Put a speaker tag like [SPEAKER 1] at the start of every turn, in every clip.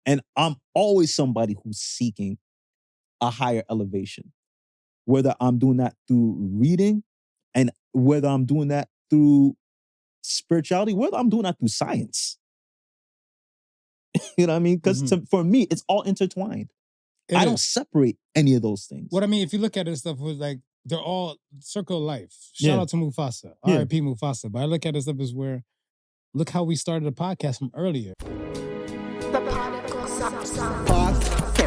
[SPEAKER 1] And I'm always somebody who's seeking a higher elevation, whether I'm doing that through reading and whether I'm doing that through spirituality, whether I'm doing that through science. You know what I mean? Because for me, it's all intertwined. I don't separate any of those things.
[SPEAKER 2] What I mean, if you look at it, stuff was like, they're all circle of life. Shout out to Mufasa. R.I.P. Mufasa. But I look at it stuff as where, look how we started the podcast from earlier.
[SPEAKER 3] The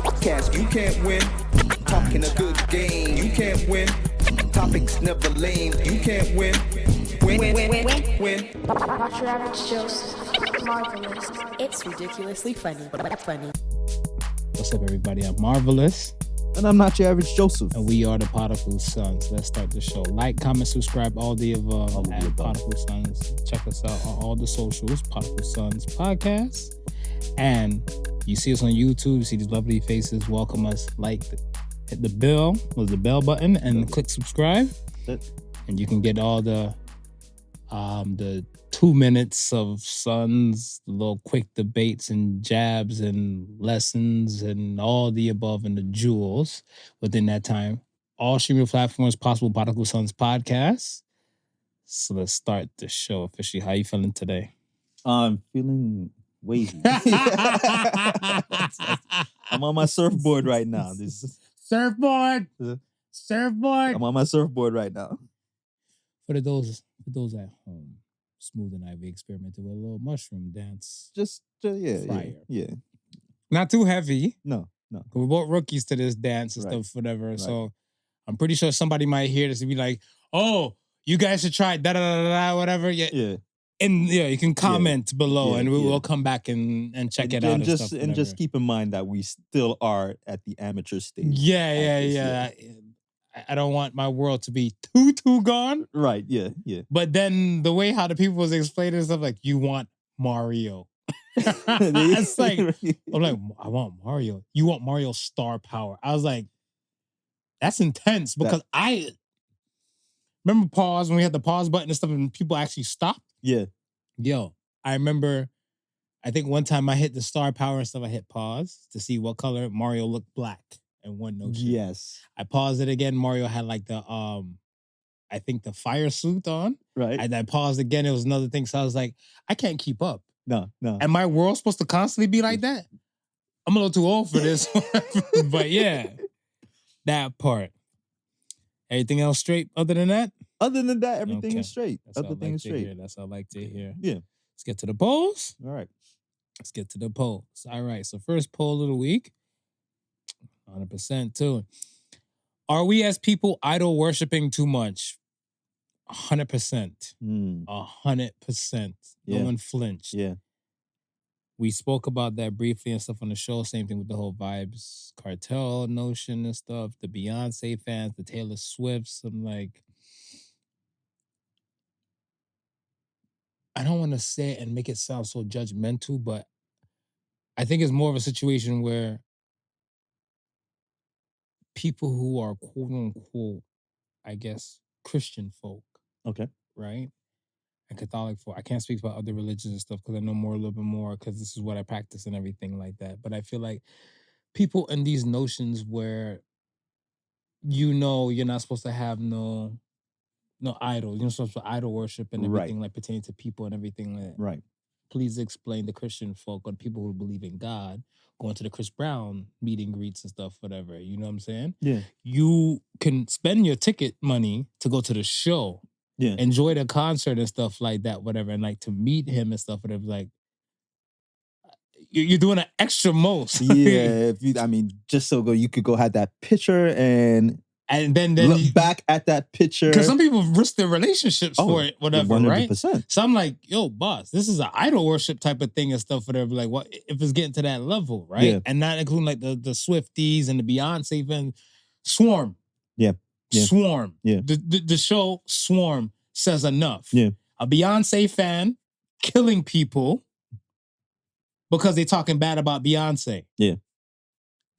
[SPEAKER 3] podcast, you can't win. Talking a good game, you can't win. Topics never lame, you can't win. Win.
[SPEAKER 4] Not your average Joseph. Marvelous.
[SPEAKER 5] It's ridiculously funny.
[SPEAKER 2] What's up, everybody? I'm Marvelous.
[SPEAKER 1] And I'm not your average Joseph.
[SPEAKER 2] And we are the Podical Sons. Let's start the show. Like, comment, subscribe, all the above at Podical Sons. Check us out on all the socials, Podical Sons Podcast. And you see us on YouTube, you see these lovely faces, welcome us, hit the bell, the bell button, and click subscribe. And you can get all the 2 minutes of Sons, little quick debates and jabs and lessons and all the above and the jewels within that time. All streaming platforms possible, Podical Sons Podcast. So let's start the show officially. How you feeling today?
[SPEAKER 1] I'm feeling wavy. I'm on my surfboard right now.
[SPEAKER 2] Surfboard.
[SPEAKER 1] I'm on my surfboard right now.
[SPEAKER 2] For those at home, Smooth and I, we experimented with a little mushroom dance.
[SPEAKER 1] Yeah.
[SPEAKER 2] Not too heavy.
[SPEAKER 1] No.
[SPEAKER 2] We're both rookies to this dance and stuff, whatever. Right. So I'm pretty sure somebody might hear this and be like, "Oh, you guys should try whatever." Yeah. And you can comment below, and we will come back and check it out. And
[SPEAKER 1] just keep in mind that we still are at the amateur stage.
[SPEAKER 2] Yeah. I don't want my world to be too gone.
[SPEAKER 1] Right, yeah.
[SPEAKER 2] But then the way how the people was explaining stuff, like, you want Mario. It's like, I'm like, I want Mario. You want Mario's star power. I was like, that's intense, because I remember pause when we had the pause button and stuff and people actually stopped.
[SPEAKER 1] Yeah.
[SPEAKER 2] Yo, I remember, I think one time I hit the star power and stuff, I hit pause to see what color Mario looked black. And one notion.
[SPEAKER 1] Yes.
[SPEAKER 2] I paused it again. Mario had like the I think the fire suit on.
[SPEAKER 1] Right.
[SPEAKER 2] And I paused again. It was another thing. So I was like, I can't keep up.
[SPEAKER 1] No.
[SPEAKER 2] And my world's supposed to constantly be like that? I'm a little too old for this. But yeah, that part. Everything else straight other than that?
[SPEAKER 1] Other than that, everything is straight. Everything is straight.
[SPEAKER 2] That's what I like to hear.
[SPEAKER 1] Yeah.
[SPEAKER 2] Let's get to the polls.
[SPEAKER 1] All right.
[SPEAKER 2] Let's get to the polls. All right. So first poll of the week. 100% too. Are we as people idol worshiping too much? 100%. 100%. No one flinched.
[SPEAKER 1] Yeah.
[SPEAKER 2] We spoke about that briefly and stuff on the show. Same thing with the whole Vibes Cartel notion and stuff. The Beyonce fans, the Taylor Swifts. I'm like, I don't want to say it and make it sound so judgmental, but I think it's more of a situation where people who are quote unquote, I guess, Christian folk.
[SPEAKER 1] Okay.
[SPEAKER 2] Right? And Catholic folk. I can't speak about other religions and stuff because I know a little bit more because this is what I practice and everything like that. But I feel like people in these notions where you're not supposed to have no idol. You're not supposed to idol worship and everything like pertaining to people and everything like that.
[SPEAKER 1] Right.
[SPEAKER 2] Please explain the Christian folk or the people who believe in God going to the Chris Brown meet and greets and stuff, whatever. You know what I'm saying?
[SPEAKER 1] Yeah.
[SPEAKER 2] You can spend your ticket money to go to the show.
[SPEAKER 1] Yeah.
[SPEAKER 2] Enjoy the concert and stuff like that, whatever. And like to meet him and stuff, whatever. Like, you're doing an extra most.
[SPEAKER 1] Yeah. Just so you could go have that picture and then look back at that picture.
[SPEAKER 2] Because some people risk their relationships for it, whatever,
[SPEAKER 1] 100%.
[SPEAKER 2] right? So I'm like, yo, boss, this is an idol worship type of thing and stuff, whatever. Like, what if it's getting to that level, right?
[SPEAKER 1] Yeah.
[SPEAKER 2] And not including like the Swifties and the Beyonce fans. Swarm.
[SPEAKER 1] Yeah.
[SPEAKER 2] Swarm.
[SPEAKER 1] Yeah.
[SPEAKER 2] The show Swarm says enough.
[SPEAKER 1] Yeah.
[SPEAKER 2] A Beyonce fan killing people because they're talking bad about Beyonce.
[SPEAKER 1] Yeah.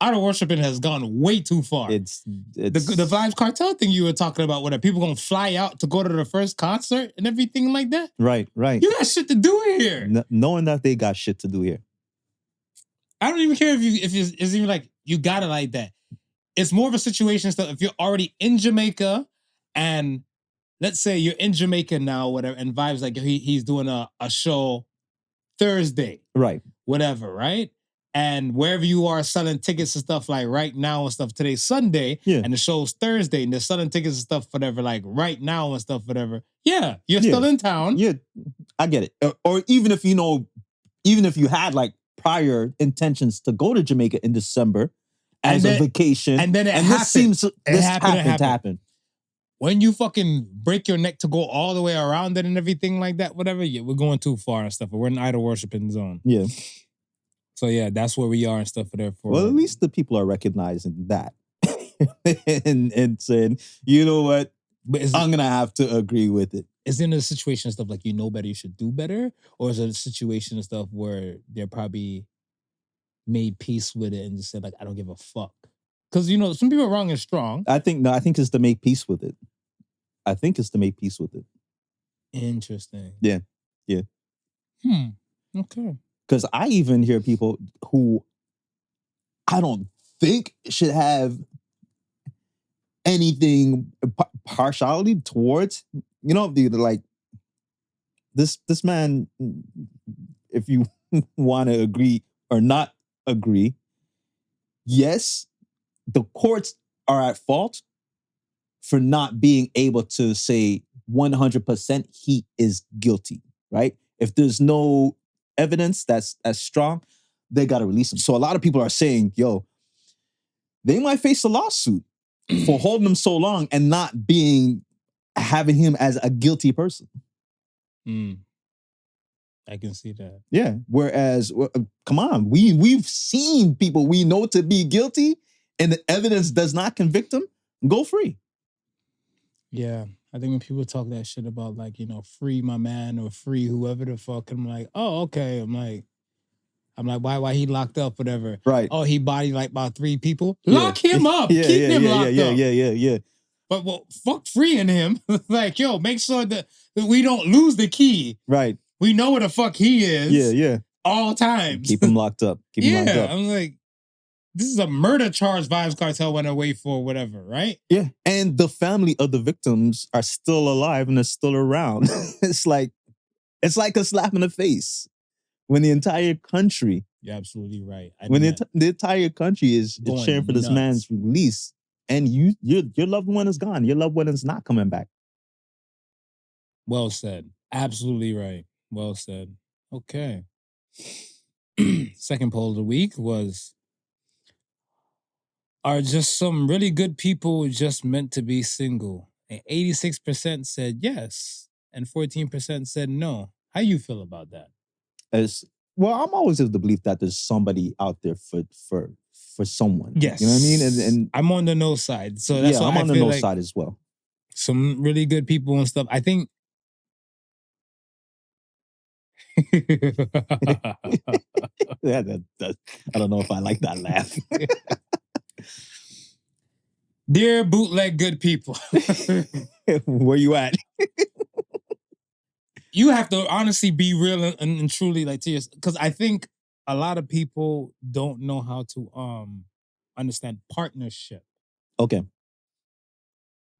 [SPEAKER 2] Idol worshiping has gone way too far.
[SPEAKER 1] It's
[SPEAKER 2] the Vibes Cartel thing you were talking about, where people gonna fly out to go to the first concert and everything like that.
[SPEAKER 1] Right.
[SPEAKER 2] You got shit to do here.
[SPEAKER 1] Knowing that they got shit to do here.
[SPEAKER 2] I don't even care if it's even like you got it like that. It's more of a situation stuff. If you're already in Jamaica, and let's say you're in Jamaica now, whatever, and Vibes like he's doing a show Thursday,
[SPEAKER 1] Right.
[SPEAKER 2] whatever, right? And wherever you are selling tickets and stuff like right now and stuff, today's Sunday,
[SPEAKER 1] Yeah.
[SPEAKER 2] and the show's Thursday, and they're selling tickets and stuff, whatever, like right now and stuff, whatever. Yeah, you're still in town.
[SPEAKER 1] Yeah, I get it. Or even if even if you had like prior intentions to go to Jamaica in December as a vacation,
[SPEAKER 2] and then
[SPEAKER 1] this happened to happen.
[SPEAKER 2] When you fucking break your neck to go all the way around it and everything like that, whatever, yeah, we're going too far and stuff. We're in idol worshiping zone.
[SPEAKER 1] Yeah.
[SPEAKER 2] So yeah, that's where we are and stuff. Therefore,
[SPEAKER 1] Well, at least the people are recognizing that and saying, you know what, I'm gonna have to agree with it.
[SPEAKER 2] Is it in a situation and stuff like you know better, you should do better, or is it a situation and stuff where they're probably made peace with it and just said like, I don't give a fuck? Because some people are wrong and strong.
[SPEAKER 1] I think it's to make peace with it.
[SPEAKER 2] Interesting.
[SPEAKER 1] Yeah.
[SPEAKER 2] Okay.
[SPEAKER 1] Because I even hear people who I don't think should have anything partiality towards, like this man, if you want to agree or not agree, yes, the courts are at fault for not being able to say 100% he is guilty, right? If there's no evidence that's as strong, they got to release him. So a lot of people are saying, yo, they might face a lawsuit for holding him so long and not having him as a guilty person.
[SPEAKER 2] I can see that.
[SPEAKER 1] Yeah. Whereas, come on, we've seen people we know to be guilty and the evidence does not convict them, go free.
[SPEAKER 2] Yeah. I think when people talk that shit about like, free my man or free whoever the fuck, I'm like, oh, okay. I'm like, why he locked up, whatever.
[SPEAKER 1] Right.
[SPEAKER 2] Oh, he bodied like about 3 people. Lock him up. Keep him locked up.
[SPEAKER 1] Yeah.
[SPEAKER 2] But fuck freeing him. Like, yo, make sure that we don't lose the key.
[SPEAKER 1] Right.
[SPEAKER 2] We know where the fuck he is.
[SPEAKER 1] Yeah.
[SPEAKER 2] All times.
[SPEAKER 1] Keep him locked up.
[SPEAKER 2] I'm like, this is a murder charge Vibes Cartel went away for, whatever, right?
[SPEAKER 1] Yeah. And the family of the victims are still alive and are still around. It's like a slap in the face when the entire country.
[SPEAKER 2] You're absolutely right.
[SPEAKER 1] When the entire country is cheering for this man's release, and your loved one is gone. Your loved one is not coming back.
[SPEAKER 2] Well said. Absolutely right. Well said. Okay. Second poll of the week was, are just some really good people just meant to be single? And 86% said yes, and 14% said no. How you feel about that?
[SPEAKER 1] Well, I'm always of the belief that there's somebody out there for someone.
[SPEAKER 2] Yes.
[SPEAKER 1] You know what I mean? And
[SPEAKER 2] I'm on the no side. So that's why
[SPEAKER 1] I'm on the no
[SPEAKER 2] like
[SPEAKER 1] side as well.
[SPEAKER 2] Some really good people and stuff. I think
[SPEAKER 1] I don't know if I like that laugh.
[SPEAKER 2] Dear bootleg good people.
[SPEAKER 1] Where you at?
[SPEAKER 2] You have to honestly be real and truly like to yourself. Because I think a lot of people don't know how to understand partnership.
[SPEAKER 1] Okay.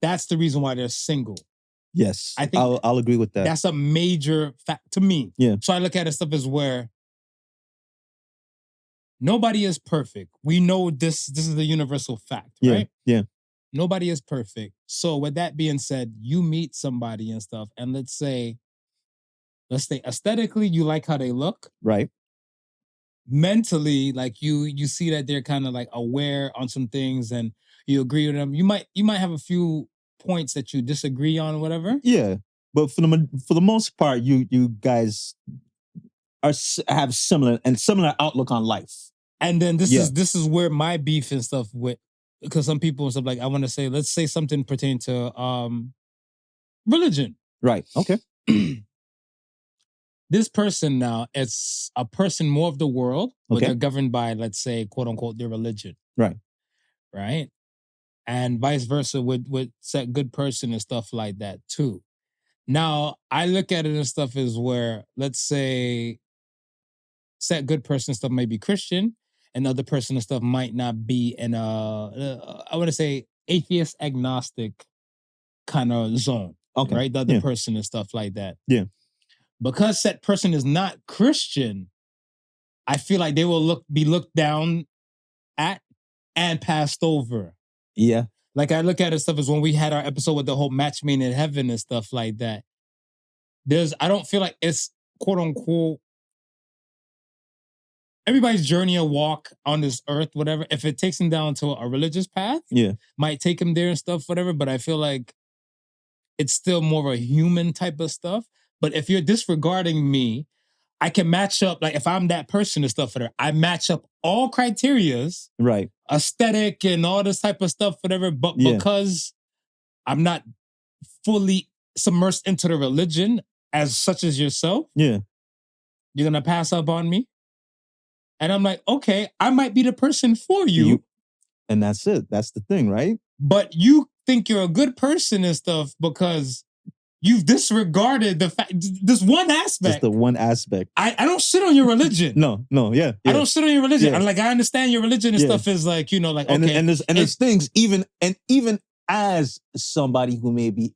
[SPEAKER 2] That's the reason why they're single.
[SPEAKER 1] Yes.
[SPEAKER 2] I think
[SPEAKER 1] I'll agree with that.
[SPEAKER 2] That's a major fact to me.
[SPEAKER 1] Yeah.
[SPEAKER 2] So I look at it stuff as where nobody is perfect. We know this is the universal fact, right?
[SPEAKER 1] Yeah.
[SPEAKER 2] Nobody is perfect. So with that being said, you meet somebody and stuff, and let's say aesthetically, you like how they look.
[SPEAKER 1] Right.
[SPEAKER 2] Mentally, like you see that they're kind of like aware on some things and you agree with them. You might have a few points that you disagree on or whatever.
[SPEAKER 1] Yeah. But for the most part, you guys have similar outlook on life.
[SPEAKER 2] And then this is where my beef and stuff with, because some people and stuff like, I want to say, let's say something pertaining to religion.
[SPEAKER 1] Right. Okay.
[SPEAKER 2] This person now, it's a person more of the world, but they're governed by, let's say, quote unquote, their religion.
[SPEAKER 1] Right.
[SPEAKER 2] Right. And vice versa with set good person and stuff like that too. Now, I look at it and stuff as where, let's say, set good person stuff may be Christian, another person and stuff might not be in a, I want to say atheist agnostic kind of zone.
[SPEAKER 1] Okay.
[SPEAKER 2] Right? The other
[SPEAKER 1] Yeah.
[SPEAKER 2] person and stuff like that.
[SPEAKER 1] Yeah.
[SPEAKER 2] Because that person is not Christian, I feel like they will be looked down at and passed over.
[SPEAKER 1] Yeah.
[SPEAKER 2] Like I look at it stuff as when we had our episode with the whole match made in heaven and stuff like that. I don't feel like it's quote unquote everybody's journey or walk on this earth, whatever. If it takes them down to a religious path, might take them there and stuff, whatever. But I feel like it's still more of a human type of stuff. But if you're disregarding me, I can match up, like if I'm that person and stuff, whatever, I match up all criterias,
[SPEAKER 1] right?
[SPEAKER 2] Aesthetic and all this type of stuff, whatever. But because I'm not fully submersed into the religion as such as yourself, you're gonna pass up on me. And I'm like, okay, I might be the person for you.
[SPEAKER 1] And that's it. That's the thing, right?
[SPEAKER 2] But you think you're a good person and stuff because you've disregarded the fact, this one aspect.
[SPEAKER 1] Just the one aspect.
[SPEAKER 2] I don't sit on your religion.
[SPEAKER 1] No, yeah.
[SPEAKER 2] I don't sit on your religion. And like, I understand your religion and stuff is like, you know, like, okay.
[SPEAKER 1] And there's things, even as somebody who may be,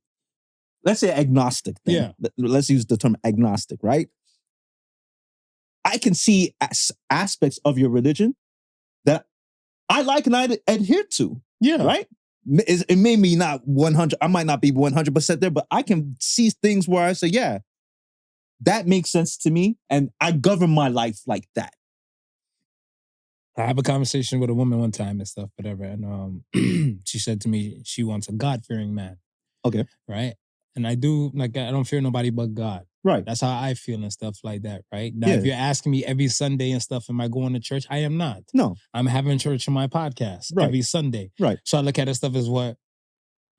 [SPEAKER 1] let's say agnostic. Let's use the term agnostic, right? I can see aspects of your religion that I like and I adhere to. Yeah. Right? It may be not 100, I might not be 100% there, but I can see things where I say, yeah, that makes sense to me. And I govern my life like that.
[SPEAKER 2] I have a conversation with a woman one time and stuff, whatever. And she said to me, she wants a God-fearing man.
[SPEAKER 1] Okay.
[SPEAKER 2] Right? And I don't fear nobody but God.
[SPEAKER 1] Right.
[SPEAKER 2] That's how I feel and stuff like that, right? Now, if you're asking me every Sunday and stuff, am I going to church? I am not.
[SPEAKER 1] No.
[SPEAKER 2] I'm having church on my podcast every Sunday.
[SPEAKER 1] Right.
[SPEAKER 2] So I look at it stuff as what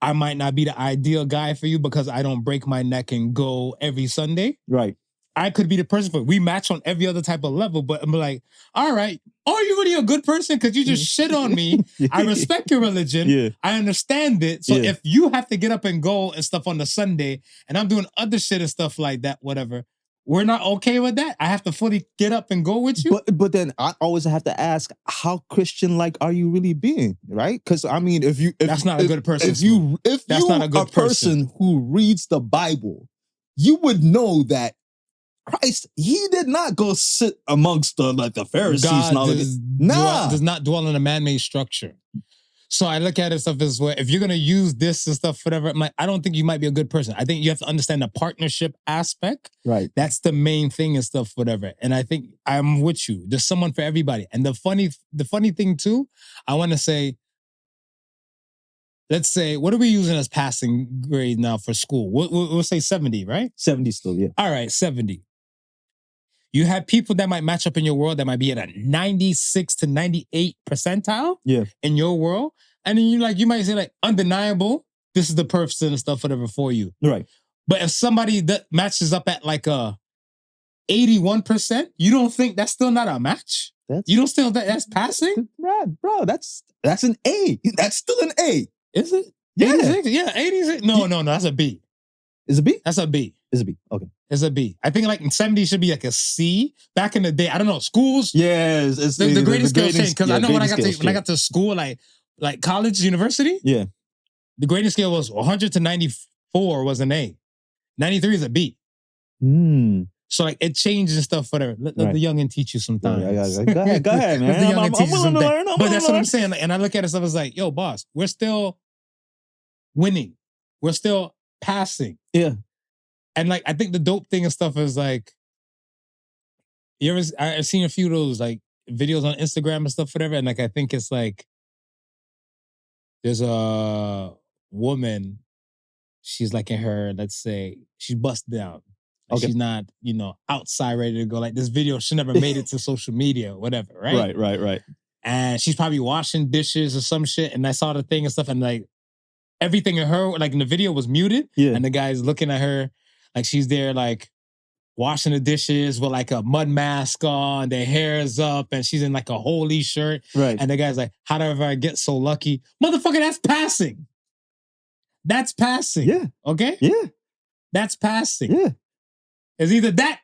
[SPEAKER 2] I might not be the ideal guy for you because I don't break my neck and go every Sunday.
[SPEAKER 1] Right.
[SPEAKER 2] I could be the person for we match on every other type of level, but I'm like, all right, are you really a good person? Because you just shit on me. I respect your religion.
[SPEAKER 1] Yeah.
[SPEAKER 2] I understand it. So if you have to get up and go and stuff on the Sunday, and I'm doing other shit and stuff like that, whatever, we're not okay with that. I have to fully get up and go with you.
[SPEAKER 1] But then I always have to ask, how Christian-like are you really being, right? Because I mean, if
[SPEAKER 2] that's not a good person.
[SPEAKER 1] If you
[SPEAKER 2] not a good
[SPEAKER 1] person who reads the Bible, you would know that Christ, he did not go sit amongst the Pharisees.
[SPEAKER 2] God does not dwell in a man-made structure. So I look at it stuff as well. If you're gonna use this and stuff, whatever, I'm like, I don't think you might be a good person. I think you have to understand the partnership aspect.
[SPEAKER 1] Right.
[SPEAKER 2] That's the main thing and stuff, whatever. And I think I'm with you. There's someone for everybody. And the funny thing too, I want to say, let's say, what are we using as passing grade now for school? We'll say 70, right?
[SPEAKER 1] 70 still, yeah.
[SPEAKER 2] All right, 70. You have people that might match up in your world that might be at a 96 to 98 percentile in your world. And then you might say like, undeniable, this is the person and stuff, whatever for you.
[SPEAKER 1] Right.
[SPEAKER 2] But if somebody that matches up at like a 81%, you don't think that's still not a match? You don't still think that's passing?
[SPEAKER 1] Bro, that's an A. That's still an A.
[SPEAKER 2] Is it?
[SPEAKER 1] Yeah.
[SPEAKER 2] 86? Yeah, 86. No, that's a B.
[SPEAKER 1] Is it a B?
[SPEAKER 2] That's a B.
[SPEAKER 1] It's a B. Okay.
[SPEAKER 2] It's a B. I think like 70 should be like a C. Back in the day, I don't know, schools.
[SPEAKER 1] Yeah, it's
[SPEAKER 2] the grading scale changed. Because I know when I got to school, like college, university, the grading scale was 100 to 94 was an A. 93 is a B. So like it changes and stuff, whatever. Let the youngin' teach you sometimes.
[SPEAKER 1] Yeah. Go ahead, man. I'm willing to learn.
[SPEAKER 2] But that's what I'm saying. And I look at it stuff as like, yo, boss, we're still winning. We're still passing.
[SPEAKER 1] Yeah.
[SPEAKER 2] And like, I think the dope thing and stuff is like, I've seen a few of those like videos on Instagram and stuff, whatever. And like, I think it's like, there's a woman, she's like in her, let's say, she's bust down. Like she's not, outside ready to go. Like this video, she never made it to social media or whatever, right?
[SPEAKER 1] Right.
[SPEAKER 2] And she's probably washing dishes or some shit. And I saw the thing and stuff and like, everything in her, like in the video was muted.
[SPEAKER 1] Yeah.
[SPEAKER 2] And the guy's looking at her like she's there like washing the dishes with like a mud mask on, their hair is up, and she's in like a holy shirt.
[SPEAKER 1] Right.
[SPEAKER 2] And the guy's like, how did I get so lucky? Motherfucker, that's passing. That's passing.
[SPEAKER 1] Yeah.
[SPEAKER 2] Okay?
[SPEAKER 1] Yeah.
[SPEAKER 2] That's passing.
[SPEAKER 1] Yeah.
[SPEAKER 2] It's either that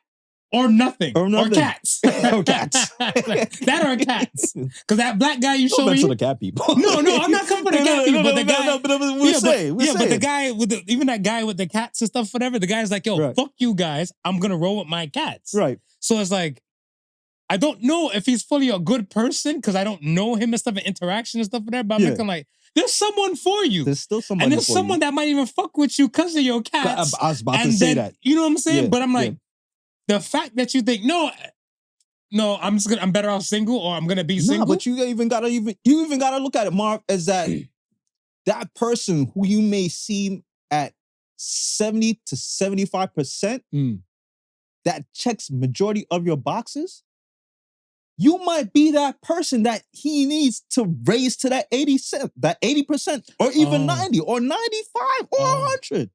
[SPEAKER 2] or nothing.
[SPEAKER 1] Or nothing.
[SPEAKER 2] Or cats.
[SPEAKER 1] Or cats.
[SPEAKER 2] That or cats. Because that black guy you
[SPEAKER 1] Don't
[SPEAKER 2] showed
[SPEAKER 1] mention
[SPEAKER 2] me.
[SPEAKER 1] the cat people.
[SPEAKER 2] No, I'm not coming for the cat people, but the guy.
[SPEAKER 1] but we're saying.
[SPEAKER 2] But the guy with even that guy with the cats and stuff, whatever, the guy's like, yo,
[SPEAKER 1] Right.
[SPEAKER 2] fuck you guys. I'm going to roll with my cats.
[SPEAKER 1] Right.
[SPEAKER 2] So it's like, I don't know if he's fully a good person because I don't know him and stuff and interaction and stuff with that, but I'm
[SPEAKER 1] Yeah.
[SPEAKER 2] looking like, there's someone for you.
[SPEAKER 1] There's still somebody
[SPEAKER 2] and there's
[SPEAKER 1] for
[SPEAKER 2] someone
[SPEAKER 1] you.
[SPEAKER 2] that might even fuck with you because of your cats.
[SPEAKER 1] I was about to
[SPEAKER 2] And
[SPEAKER 1] say
[SPEAKER 2] then,
[SPEAKER 1] that.
[SPEAKER 2] You know what I'm saying?
[SPEAKER 1] Yeah,
[SPEAKER 2] But I'm like,
[SPEAKER 1] yeah.
[SPEAKER 2] the fact that you think, no, I'm better off single or I'm gonna be
[SPEAKER 1] Nah,
[SPEAKER 2] single.
[SPEAKER 1] but you even gotta look at it, Mark, as that person who you may seem at 70 to 75% that checks majority of your boxes. You might be that person that he needs to raise to that 80%, or even 90, or 95, or 100.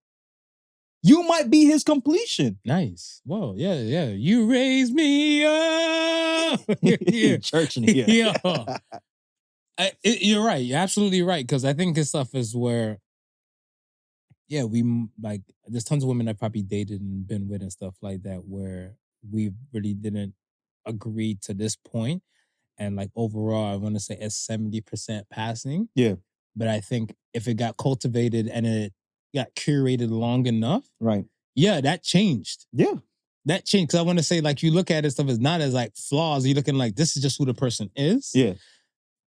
[SPEAKER 1] You might be his completion.
[SPEAKER 2] Nice. Whoa, yeah. You raise me up. Yeah.
[SPEAKER 1] Church in here.
[SPEAKER 2] Yeah. You're right. You're absolutely right. Because I think this stuff is where, there's tons of women I've probably dated and been with and stuff like that where we really didn't agree to this point. And like overall, I want to say it's 70% passing.
[SPEAKER 1] Yeah.
[SPEAKER 2] But I think if it got cultivated and it got curated long enough,
[SPEAKER 1] right?
[SPEAKER 2] Yeah, that changed.
[SPEAKER 1] Yeah.
[SPEAKER 2] That changed. Because I want to say, like, you look at it stuff as not as like flaws. You're looking like this is just who the person is.
[SPEAKER 1] Yeah.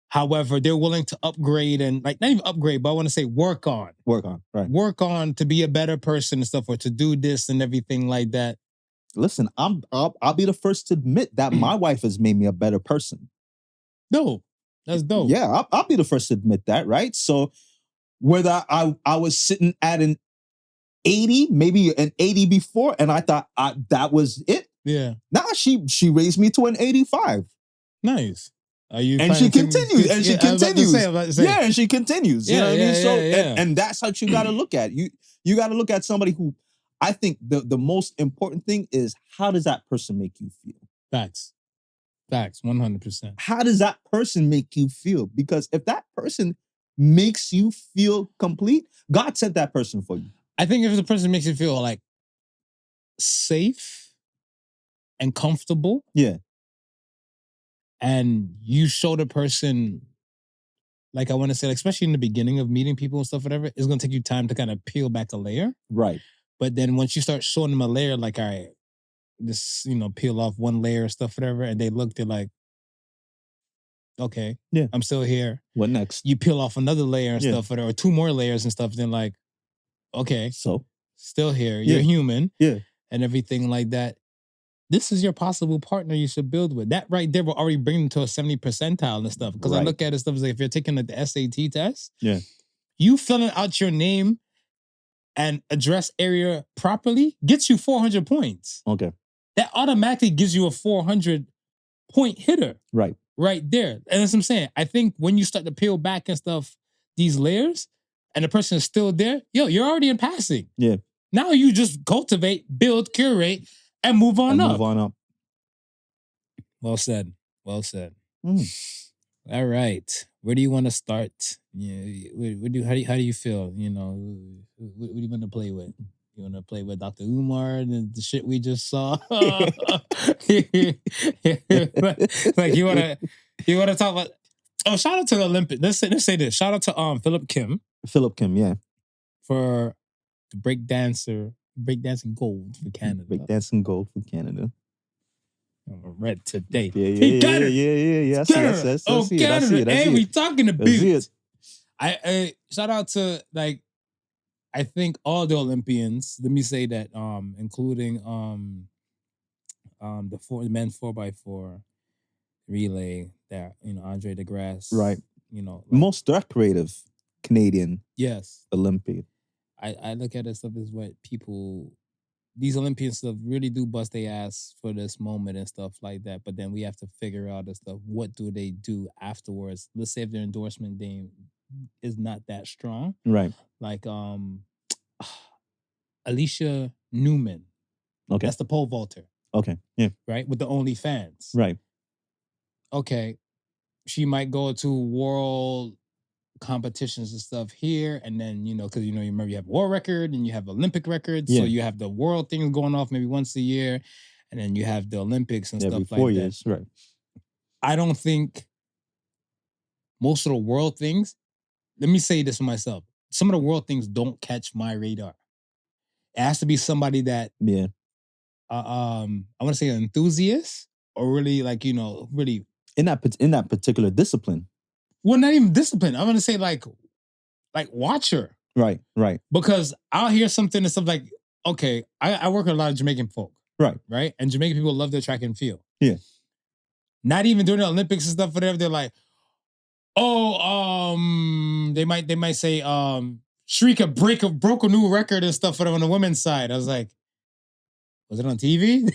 [SPEAKER 2] However, they're willing to upgrade and like not even upgrade, but I want to say work on.
[SPEAKER 1] Right.
[SPEAKER 2] Work on to be a better person and stuff, or to do this and everything like that.
[SPEAKER 1] Listen, I'll be the first to admit that my wife has made me a better person.
[SPEAKER 2] Dope. That's dope.
[SPEAKER 1] Yeah, I'll be the first to admit that, right? So whether I was sitting at an 80, maybe an 80 before, and I thought that was it.
[SPEAKER 2] Yeah.
[SPEAKER 1] Now she raised me to an 85.
[SPEAKER 2] Nice.
[SPEAKER 1] And she continues. And she continues. Yeah, and she continues. You know what I mean? So and that's how you gotta look at it. You gotta look at somebody who, I think the most important thing is, how does that person make you feel?
[SPEAKER 2] Facts, 100%.
[SPEAKER 1] How does that person make you feel? Because if that person makes you feel complete, God sent that person for you.
[SPEAKER 2] I think if the person makes you feel like safe and comfortable,
[SPEAKER 1] yeah,
[SPEAKER 2] and you show the person, like I want to say, like, especially in the beginning of meeting people and stuff, whatever, it's gonna take you time to kind of peel back a layer,
[SPEAKER 1] right?
[SPEAKER 2] But then once you start showing them a layer, like, all right, this, peel off one layer or stuff, whatever, and they're like, okay,
[SPEAKER 1] yeah,
[SPEAKER 2] I'm still here.
[SPEAKER 1] What next?
[SPEAKER 2] You peel off another layer and stuff, or two more layers and stuff, then like, okay,
[SPEAKER 1] so
[SPEAKER 2] still here. You're human,
[SPEAKER 1] yeah,
[SPEAKER 2] and everything like that. This is your possible partner you should build with. That right there will already bring them to a 70 percentile and stuff. Because I look at it stuff like if you're taking like the SAT test, you filling out your name and address area properly gets you 400 points.
[SPEAKER 1] Okay.
[SPEAKER 2] That automatically gives you a 400 point hitter.
[SPEAKER 1] Right.
[SPEAKER 2] Right there. And that's what I'm saying. I think when you start to peel back and stuff, these layers, and the person is still there, you're already in passing.
[SPEAKER 1] Yeah.
[SPEAKER 2] Now you just cultivate, build, curate, and move on up.
[SPEAKER 1] Move on up.
[SPEAKER 2] Well said. Well said. All right. Where do you want to start? Yeah. How do you feel? What do you want to play with? You want to play with Dr. Umar and the shit we just saw? Like you want to talk about? Oh, shout out to the Olympics. Let's say this. Shout out to Philip Kim.
[SPEAKER 1] Philip Kim, yeah,
[SPEAKER 2] for the breakdancing gold for Canada.
[SPEAKER 1] Breakdancing gold for Canada.
[SPEAKER 2] Red today.
[SPEAKER 1] Yeah. I see it.
[SPEAKER 2] Hey, we talking about. I shout out to I think all the Olympians. Let me say that, including the men's 4x4 relay that Andre DeGrasse.
[SPEAKER 1] Right. Most decorative Canadian.
[SPEAKER 2] Yes.
[SPEAKER 1] Olympian.
[SPEAKER 2] I look at it stuff as what these Olympians stuff really do bust their ass for this moment and stuff like that. But then we have to figure out this stuff. What do they do afterwards? Let's say if their endorsement game is not that strong.
[SPEAKER 1] Right.
[SPEAKER 2] Like Alicia Newman.
[SPEAKER 1] Okay.
[SPEAKER 2] That's the pole vaulter.
[SPEAKER 1] Okay. Yeah.
[SPEAKER 2] Right? With the OnlyFans.
[SPEAKER 1] Right.
[SPEAKER 2] Okay. She might go to world competitions and stuff here, and then because you remember you have world record and you have Olympic records, so you have the world things going off maybe once a year, and then you have the Olympics and
[SPEAKER 1] Every
[SPEAKER 2] stuff
[SPEAKER 1] 4
[SPEAKER 2] like
[SPEAKER 1] years,
[SPEAKER 2] that.
[SPEAKER 1] right?
[SPEAKER 2] I don't think most of the world things. Let me say this for myself. Some of the world things don't catch my radar. It has to be somebody that
[SPEAKER 1] Yeah,
[SPEAKER 2] I want to say an enthusiast or really like, really,
[SPEAKER 1] in that particular discipline,
[SPEAKER 2] well, not even discipline. I want to say like watcher,
[SPEAKER 1] right?
[SPEAKER 2] because I'll hear something and stuff like, okay, I work with a lot of Jamaican folk, right? And Jamaican people love their track and field.
[SPEAKER 1] Yeah.
[SPEAKER 2] Not even during the Olympics and stuff, whatever. They're like, oh, they might say, Shrika broke a new record and stuff whatever on the women's side. I was like, was it on TV?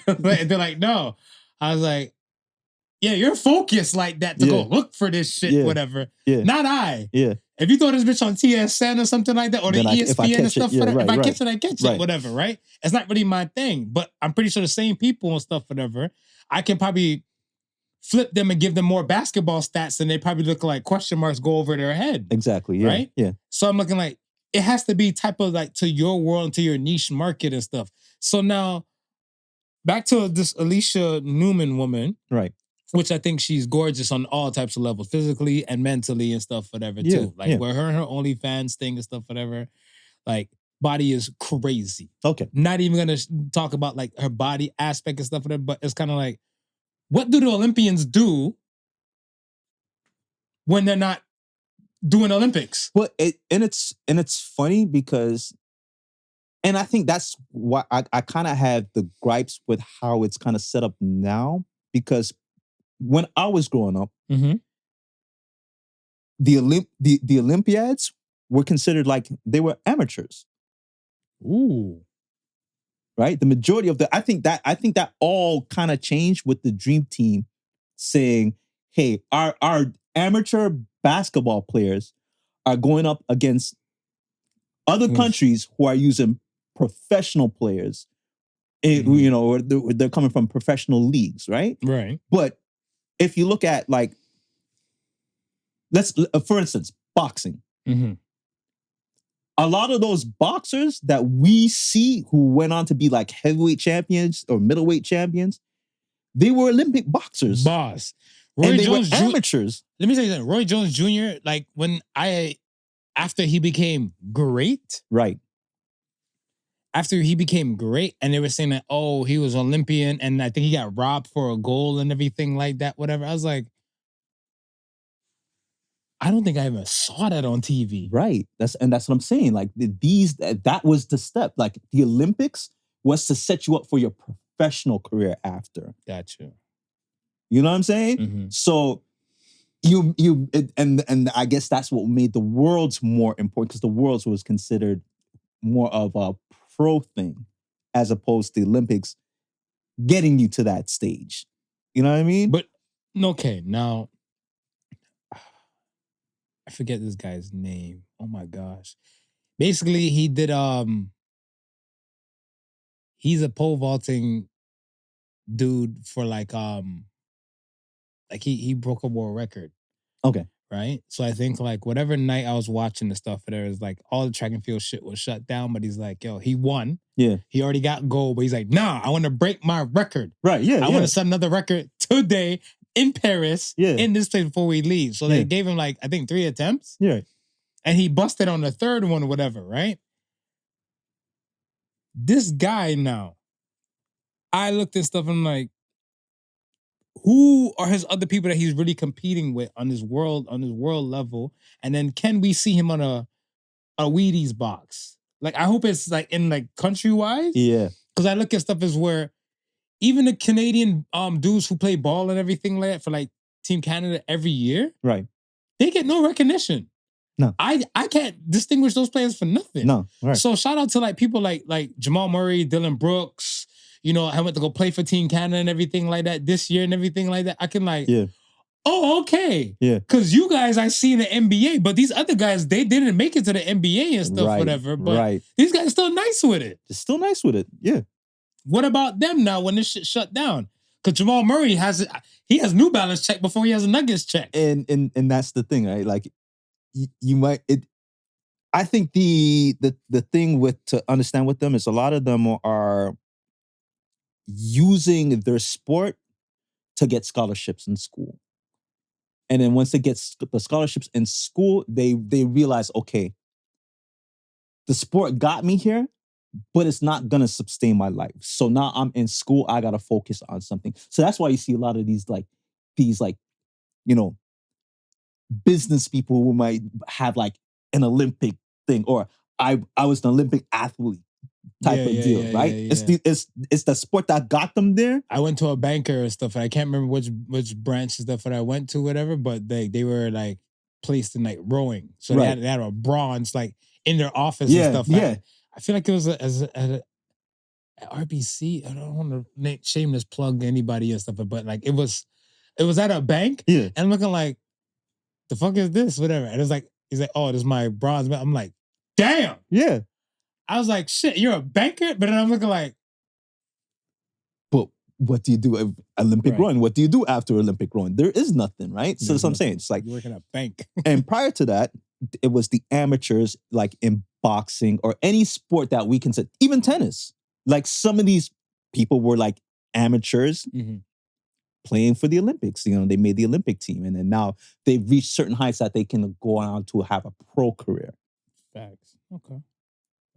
[SPEAKER 2] They're like, no. I was like, yeah, you're focused like that to go look for this shit, whatever.
[SPEAKER 1] Yeah.
[SPEAKER 2] Not I.
[SPEAKER 1] Yeah.
[SPEAKER 2] If you throw this bitch on TSN or something like that, or the ESPN and stuff, if I catch it, I catch it, whatever, right? It's not really my thing, but I'm pretty sure the same people and stuff, whatever, I can probably flip them and give them more basketball stats and they probably look like question marks go over their head.
[SPEAKER 1] Exactly. Yeah.
[SPEAKER 2] Right?
[SPEAKER 1] Yeah.
[SPEAKER 2] So I'm looking like, it has to be type of like to your world and to your niche market and stuff. So now, back to this Alicia Newman woman.
[SPEAKER 1] Right.
[SPEAKER 2] Which I think she's gorgeous on all types of levels, physically and mentally and stuff, whatever, too. Like, where her and her OnlyFans thing and stuff, whatever, like, body is crazy.
[SPEAKER 1] Okay.
[SPEAKER 2] Not even going to talk about, like, her body aspect and stuff, whatever, but it's kind of like, what do the Olympians do when they're not doing Olympics?
[SPEAKER 1] Well, it's funny because, and I think that's why I kind of have the gripes with how it's kind of set up now, because when I was growing up, the Olympiads were considered like they were amateurs.
[SPEAKER 2] Ooh.
[SPEAKER 1] Right? The majority of I think that all kind of changed with the Dream Team saying, hey, our amateur basketball players are going up against other countries who are using professional players. Or they're coming from professional leagues, right?
[SPEAKER 2] Right.
[SPEAKER 1] But if you look at, like, for instance, boxing. A lot of those boxers that we see who went on to be like heavyweight champions or middleweight champions, they were Olympic boxers.
[SPEAKER 2] Boss.
[SPEAKER 1] Roy Jones were amateurs.
[SPEAKER 2] Let me tell you something. Roy Jones Jr., like after he became great.
[SPEAKER 1] Right.
[SPEAKER 2] After he became great, and they were saying that, oh, he was Olympian, and I think he got robbed for a goal and everything like that, whatever. I was like, I don't think I even saw that on TV.
[SPEAKER 1] Right. That's what I'm saying. Like, that was the step. Like, the Olympics was to set you up for your professional career after.
[SPEAKER 2] Gotcha.
[SPEAKER 1] You know what I'm saying? So and I guess that's what made the Worlds more important, because the Worlds was considered more of a pro thing as opposed to the Olympics getting you to that stage. You know what I mean?
[SPEAKER 2] But okay, now I forget this guy's name. Oh my gosh. Basically, he did he's a pole vaulting dude for like he broke a world record.
[SPEAKER 1] Okay.
[SPEAKER 2] Right? So I think like whatever night I was watching the stuff, there was like all the track and field shit was shut down, but he's like, yo, he won.
[SPEAKER 1] Yeah.
[SPEAKER 2] He already got gold, but he's like, nah, I want to break my record.
[SPEAKER 1] Right. Yeah.
[SPEAKER 2] I want to set another record today in Paris, in this place before we leave. So they gave him like, I think 3 attempts.
[SPEAKER 1] Yeah.
[SPEAKER 2] And he busted on the third one or whatever, right? This guy now, I looked at stuff and I'm like, who are his other people that he's really competing with on his world level? And then can we see him on a Wheaties box? Like, I hope it's like in like country-wise.
[SPEAKER 1] Yeah.
[SPEAKER 2] Because I look at stuff as where even the Canadian dudes who play ball and everything like that for like Team Canada every year,
[SPEAKER 1] right?
[SPEAKER 2] They get no recognition.
[SPEAKER 1] No.
[SPEAKER 2] I can't distinguish those players for nothing.
[SPEAKER 1] No. Right.
[SPEAKER 2] So shout out to like people like Jamal Murray, Dylan Brooks. You know, I went to go play for Team Canada and everything like that this year and everything like that. I can like, oh, okay.
[SPEAKER 1] Yeah.
[SPEAKER 2] Because you guys I see in the NBA, but these other guys, they didn't make it to the NBA and stuff, whatever. But these guys still nice with it.
[SPEAKER 1] They're still nice with it. Yeah.
[SPEAKER 2] What about them now when this shit shut down? Because Jamal Murray has New Balance check before he has a Nuggets check.
[SPEAKER 1] And that's the thing, right? Like you might I think the thing with to understand with them is a lot of them are using their sport to get scholarships in school. And then once they get the scholarships in school, they realize, okay, the sport got me here, but it's not gonna sustain my life. So now I'm in school, I gotta focus on something. So that's why you see a lot of these you know, business people who might have like an Olympic thing, or I was an Olympic athlete type of deal, right?
[SPEAKER 2] Yeah.
[SPEAKER 1] It's the sport that got them there.
[SPEAKER 2] I went to a banker and stuff. And I can't remember which branch and stuff that I went to, whatever. But they were like placed in like rowing, so
[SPEAKER 1] Right.
[SPEAKER 2] they had a bronze like in their office
[SPEAKER 1] Yeah,
[SPEAKER 2] and stuff.
[SPEAKER 1] yeah.
[SPEAKER 2] I feel like it was at RBC. I don't want to shameless plug anybody and stuff, but like it was at a bank.
[SPEAKER 1] Yeah.
[SPEAKER 2] And I'm looking like, the fuck is this? Whatever. And it's like, he's like, oh, this is my bronze medal. I'm like, damn.
[SPEAKER 1] Yeah.
[SPEAKER 2] I was like, shit, you're a banker? But then I'm looking like,
[SPEAKER 1] but what do you do Olympic
[SPEAKER 2] Right.
[SPEAKER 1] rowing? What do you do after Olympic rowing? There is nothing, right? So that's what I'm saying. It's like,
[SPEAKER 2] you work at a bank.
[SPEAKER 1] and prior to that, it was the amateurs, like in boxing or any sport that we consider, even tennis. Like some of these people were like amateurs playing for the Olympics. You know, they made the Olympic team, and then now they've reached certain heights that they can go on to have a pro career.
[SPEAKER 2] Facts. Okay.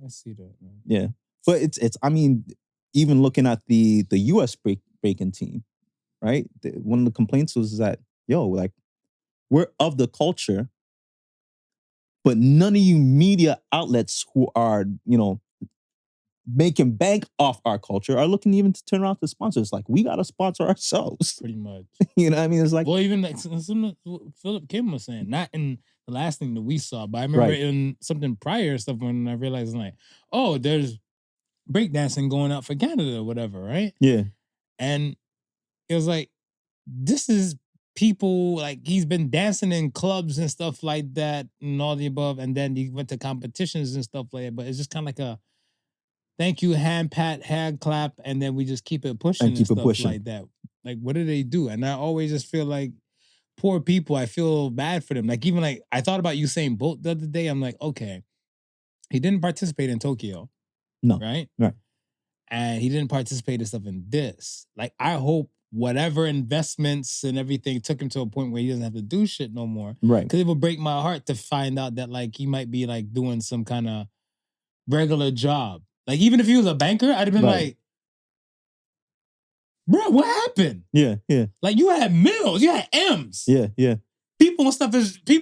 [SPEAKER 2] I see that, man.
[SPEAKER 1] Yeah. But it's I mean, even looking at the US breaking team, right? One of the complaints was that, like, we're of the culture, but none of you media outlets who are, making bank off our culture are looking even to turn around to sponsors. Like, we got to sponsor ourselves.
[SPEAKER 2] Pretty much.
[SPEAKER 1] You know what I mean? It's like,
[SPEAKER 2] well, even like Philip Kim was saying, not in the last thing that we saw, but I remember in something prior stuff when I realized, like, oh, there's breakdancing going out for Canada or whatever, right?
[SPEAKER 1] Yeah.
[SPEAKER 2] And it was like, this is people, like, he's been dancing in clubs and stuff like that and all the above, and then he went to competitions and stuff like that, but it's just kind of like a thank you, hand pat, hand clap, and then we just keep it pushing and stuff like that. Like, what do they do? And I always just feel like poor people, I feel bad for them. Like, even like, I thought about Usain Bolt the other day. I'm like, okay, he didn't participate in Tokyo.
[SPEAKER 1] No.
[SPEAKER 2] Right?
[SPEAKER 1] Right.
[SPEAKER 2] And he didn't participate in stuff in this. Like, I hope whatever investments and everything took him to a point where he doesn't have to do shit no more.
[SPEAKER 1] Right.
[SPEAKER 2] Because it would break my heart to find out that, like, he might be, like, doing some kind of regular job. Like, even if he was a banker, I'd have been like, bro, what happened?
[SPEAKER 1] Yeah, yeah.
[SPEAKER 2] Like, you had mills, you had M's.
[SPEAKER 1] Yeah, yeah.
[SPEAKER 2] People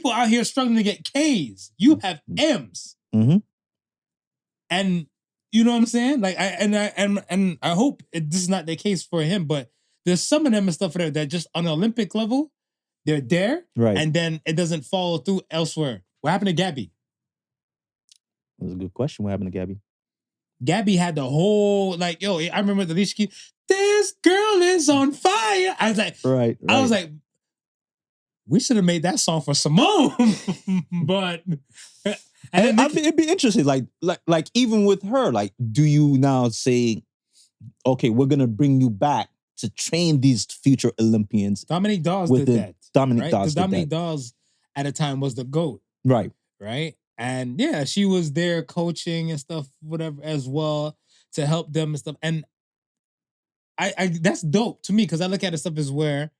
[SPEAKER 2] out here struggling to get K's. You have M's.
[SPEAKER 1] Mm-hmm.
[SPEAKER 2] And you know what I'm saying? Like, I hope this is not the case for him, but there's some of them and stuff that just on the Olympic level, they're there,
[SPEAKER 1] right?
[SPEAKER 2] And then it doesn't follow through elsewhere. What happened to Gabby?
[SPEAKER 1] That's a good question. What happened to Gabby?
[SPEAKER 2] Gabby had the whole, like, yo, I remember the Alicia Keys, this girl is on fire. I was like,
[SPEAKER 1] right.
[SPEAKER 2] I was like, we should have made that song for Simone. But
[SPEAKER 1] and it'd be interesting, like even with her, like, do you now say, okay, we're gonna bring you back to train these future Olympians?
[SPEAKER 2] Dominique Dawes did that.
[SPEAKER 1] Dominique Dawes
[SPEAKER 2] because Dominique Dawes at a time was the GOAT.
[SPEAKER 1] Right.
[SPEAKER 2] Right. And yeah, she was there coaching and stuff, whatever, as well, to help them and stuff. And I that's dope to me, because I look at it stuff as where,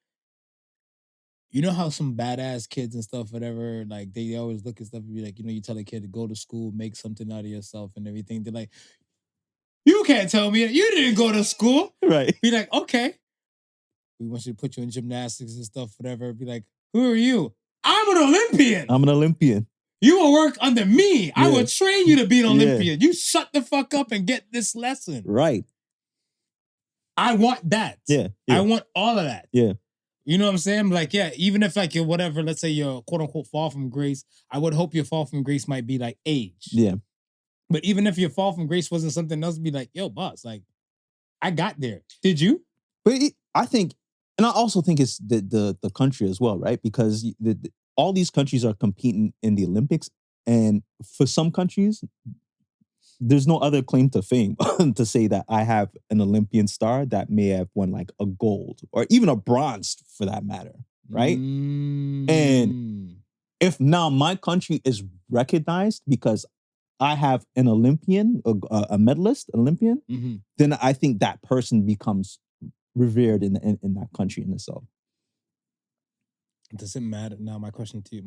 [SPEAKER 2] you know how some badass kids and stuff, whatever, like, they always look at stuff and be like, you tell a kid to go to school, make something out of yourself and everything. They're like, you can't tell me that. You didn't go to school.
[SPEAKER 1] Right.
[SPEAKER 2] Be like, okay, we want you to put you in gymnastics and stuff, whatever. Be like, who are you? I'm an Olympian.
[SPEAKER 1] I'm an Olympian.
[SPEAKER 2] You will work under me. Yeah. I will train you to be an Olympian.
[SPEAKER 1] Yeah.
[SPEAKER 2] You shut the fuck up and get this lesson.
[SPEAKER 1] Right.
[SPEAKER 2] I want that.
[SPEAKER 1] Yeah.
[SPEAKER 2] I want all of that.
[SPEAKER 1] Yeah.
[SPEAKER 2] You know what I'm saying? Like, yeah, even if like you're whatever, let's say you're quote unquote fall from grace, I would hope your fall from grace might be like age.
[SPEAKER 1] Yeah.
[SPEAKER 2] But even if your fall from grace wasn't something else, be like, yo, boss, like, I got there. Did you?
[SPEAKER 1] But I think, and I also think it's the country as well, right? Because all these countries are competing in the Olympics, and for some countries, there's no other claim to fame to say that I have an Olympian star that may have won like a gold or even a bronze for that matter, right? And if now my country is recognized because I have an Olympian, a medalist, Olympian,
[SPEAKER 2] Mm-hmm.
[SPEAKER 1] then I think that person becomes revered in that country in itself.
[SPEAKER 2] Does it matter? Now, my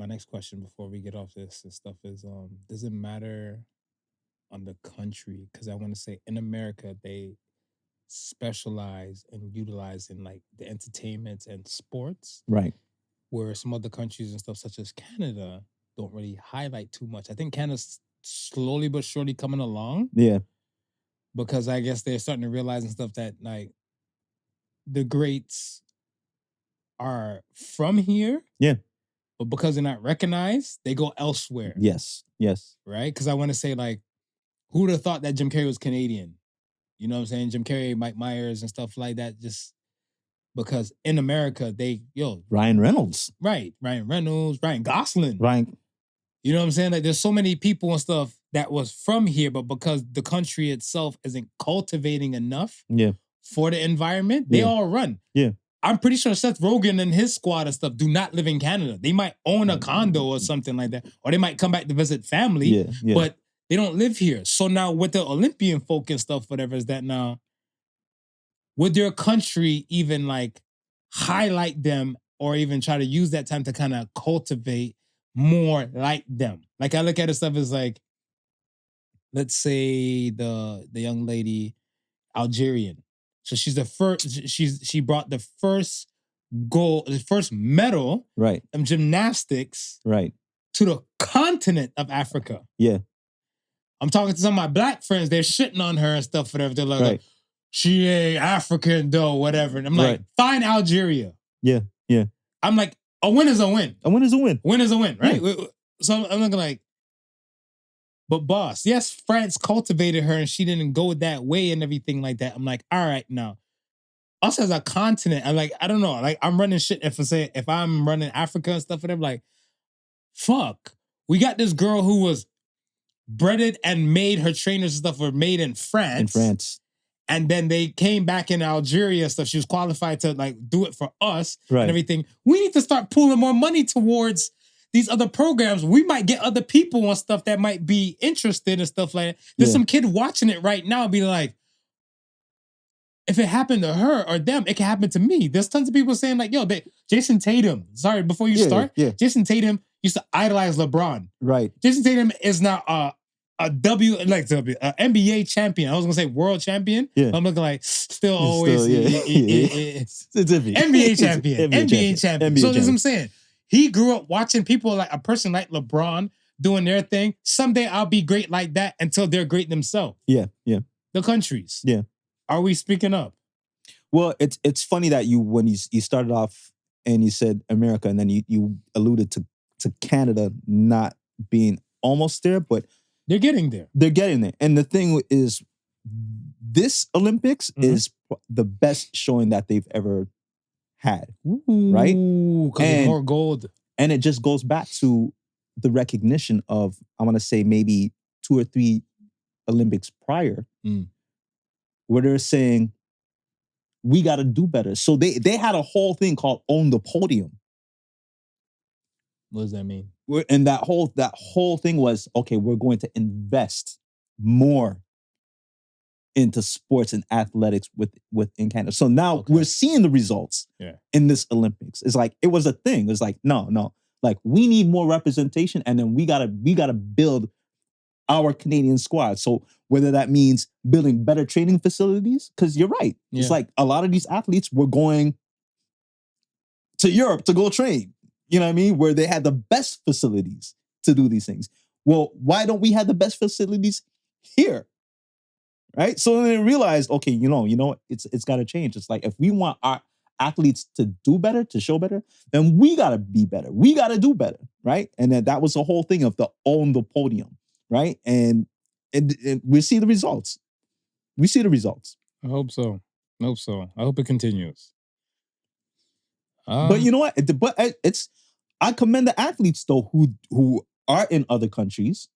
[SPEAKER 2] next question before we get off this stuff is, does it matter on the country? Because I want to say in America, they specialize and utilize in like the entertainment and sports,
[SPEAKER 1] Right.
[SPEAKER 2] where some other countries and stuff such as Canada don't really highlight too much. I think Canada's slowly but surely coming along.
[SPEAKER 1] Yeah.
[SPEAKER 2] Because I guess they're starting to realize and stuff that like the greats are from here.
[SPEAKER 1] Yeah.
[SPEAKER 2] But because they're not recognized, they go elsewhere.
[SPEAKER 1] Yes. Yes.
[SPEAKER 2] Right? Because I want to say, like, who would have thought that Jim Carrey was Canadian? You know what I'm saying? Jim Carrey, Mike Myers, and stuff like that. Just because in America,
[SPEAKER 1] Ryan Reynolds.
[SPEAKER 2] Right. Ryan Reynolds, Ryan Gosling.
[SPEAKER 1] Ryan.
[SPEAKER 2] You know what I'm saying? Like, there's so many people and stuff that was from here, but because the country itself isn't cultivating enough for the environment, they all run.
[SPEAKER 1] Yeah.
[SPEAKER 2] I'm pretty sure Seth Rogen and his squad and stuff do not live in Canada. They might own a condo or something like that, or they might come back to visit family, but they don't live here. So now with the Olympian folk and stuff, whatever is that now, would their country even like highlight them or even try to use that time to kind of cultivate more like them? Like I look at it stuff as like, let's say the young lady, Algerian. So she's the first. She brought the first gold, the first medal,
[SPEAKER 1] right,
[SPEAKER 2] in gymnastics,
[SPEAKER 1] right,
[SPEAKER 2] to the continent of Africa.
[SPEAKER 1] Yeah,
[SPEAKER 2] I'm talking to some of my black friends. They're shitting on her and stuff. Whatever. They're like, she ain't African though, whatever. And I'm like, fine, Algeria.
[SPEAKER 1] Yeah, yeah.
[SPEAKER 2] I'm like, a win is a win.
[SPEAKER 1] A win is a win.
[SPEAKER 2] Win is a win, right?
[SPEAKER 1] Yeah.
[SPEAKER 2] So I'm looking like, but boss, yes, France cultivated her and she didn't go that way and everything like that. I'm like, all right, now, us as a continent, I'm like, I don't know, like I'm running shit. If I'm running Africa and stuff, and I'm like, fuck, we got this girl who was breaded and made, her trainers and stuff were made in France.
[SPEAKER 1] In France.
[SPEAKER 2] And then they came back in Algeria and stuff. She was qualified to like do it for us
[SPEAKER 1] and
[SPEAKER 2] everything. We need to start pulling more money towards these other programs. We might get other people on stuff that might be interested and stuff like that. There's some kid watching it right now be like, if it happened to her or them, it can happen to me. There's tons of people saying like, yo, Jason Tatum, sorry, before you start, Jason Tatum used to idolize LeBron.
[SPEAKER 1] Right.
[SPEAKER 2] Jason Tatum is now a NBA champion. I was gonna say world champion. Yeah. I'm looking like still always NBA champion. NBA champion. So that's what I'm saying. He grew up watching people like a person like LeBron doing their thing. Someday I'll be great like that until they're great themselves.
[SPEAKER 1] Yeah, yeah.
[SPEAKER 2] The countries.
[SPEAKER 1] Yeah.
[SPEAKER 2] Are we speaking up?
[SPEAKER 1] Well, it's funny that when you started off and you said America and then you alluded to Canada not being almost there, but
[SPEAKER 2] they're getting there.
[SPEAKER 1] They're getting there. And the thing is, this Olympics is the best showing that they've ever had. Right?
[SPEAKER 2] And more gold.
[SPEAKER 1] And it just goes back to the recognition of, I want to say maybe 2 or 3 Olympics prior, where they're saying, we got to do better. So they had a whole thing called Own the Podium.
[SPEAKER 2] What does that mean?
[SPEAKER 1] And that whole thing was, okay, we're going to invest more into sports and athletics within Canada. So now we're seeing the results in this Olympics. It's like, it was a thing. It's like, no. Like, we need more representation, and then we gotta build our Canadian squad. So whether that means building better training facilities, because you're right. Yeah. It's like a lot of these athletes were going to Europe to go train. You know what I mean? Where they had the best facilities to do these things. Well, why don't we have the best facilities here? Right? So then they realized, okay, you know, it's got to change. It's like, if we want our athletes to do better, to show better, then we got to be better. We got to do better, right? And then that was the whole thing of the Own the Podium, right? And we see the results. We see the results.
[SPEAKER 2] I hope so. I hope it continues.
[SPEAKER 1] But you know what? I commend the athletes though who are in other countries,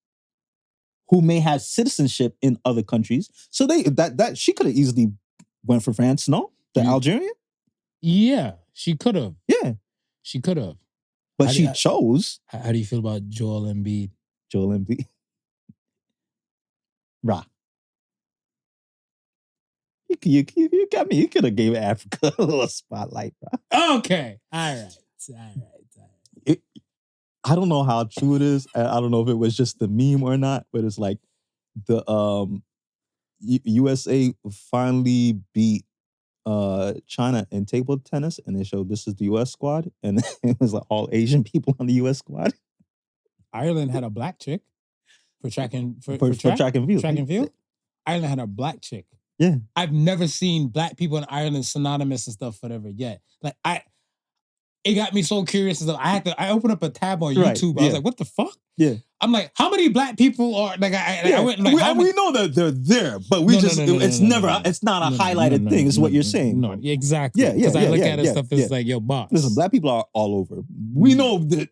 [SPEAKER 1] who may have citizenship in other countries. So that she could have easily went for France, no? The Algerian?
[SPEAKER 2] Yeah, she could have.
[SPEAKER 1] Yeah.
[SPEAKER 2] She could have.
[SPEAKER 1] But she chose.
[SPEAKER 2] How do you feel about Joel Embiid?
[SPEAKER 1] Joel Embiid. Rah. You got me. You could have gave Africa a little spotlight, bro.
[SPEAKER 2] Okay. All right.
[SPEAKER 1] I don't know how true it is. I don't know if it was just the meme or not, but it's like the USA finally beat China in table tennis, and they showed this is the US squad, and it was like all Asian people on the US squad.
[SPEAKER 2] Ireland had a black chick for track and
[SPEAKER 1] for track and field.
[SPEAKER 2] Track and field. Ireland had a black chick.
[SPEAKER 1] Yeah.
[SPEAKER 2] I've never seen black people in Ireland synonymous and stuff, whatever, yet. Like it got me so curious. I opened up a tab on YouTube. I was like, what the fuck?
[SPEAKER 1] Yeah.
[SPEAKER 2] I'm like, how many black people are like? I went like,
[SPEAKER 1] we know that they're there, but we it's not a highlighted thing. Is what you're saying?
[SPEAKER 2] No, exactly.
[SPEAKER 1] Yeah,
[SPEAKER 2] because I look at it stuff. It's like, yo, boss.
[SPEAKER 1] Listen, black people are all over. We know that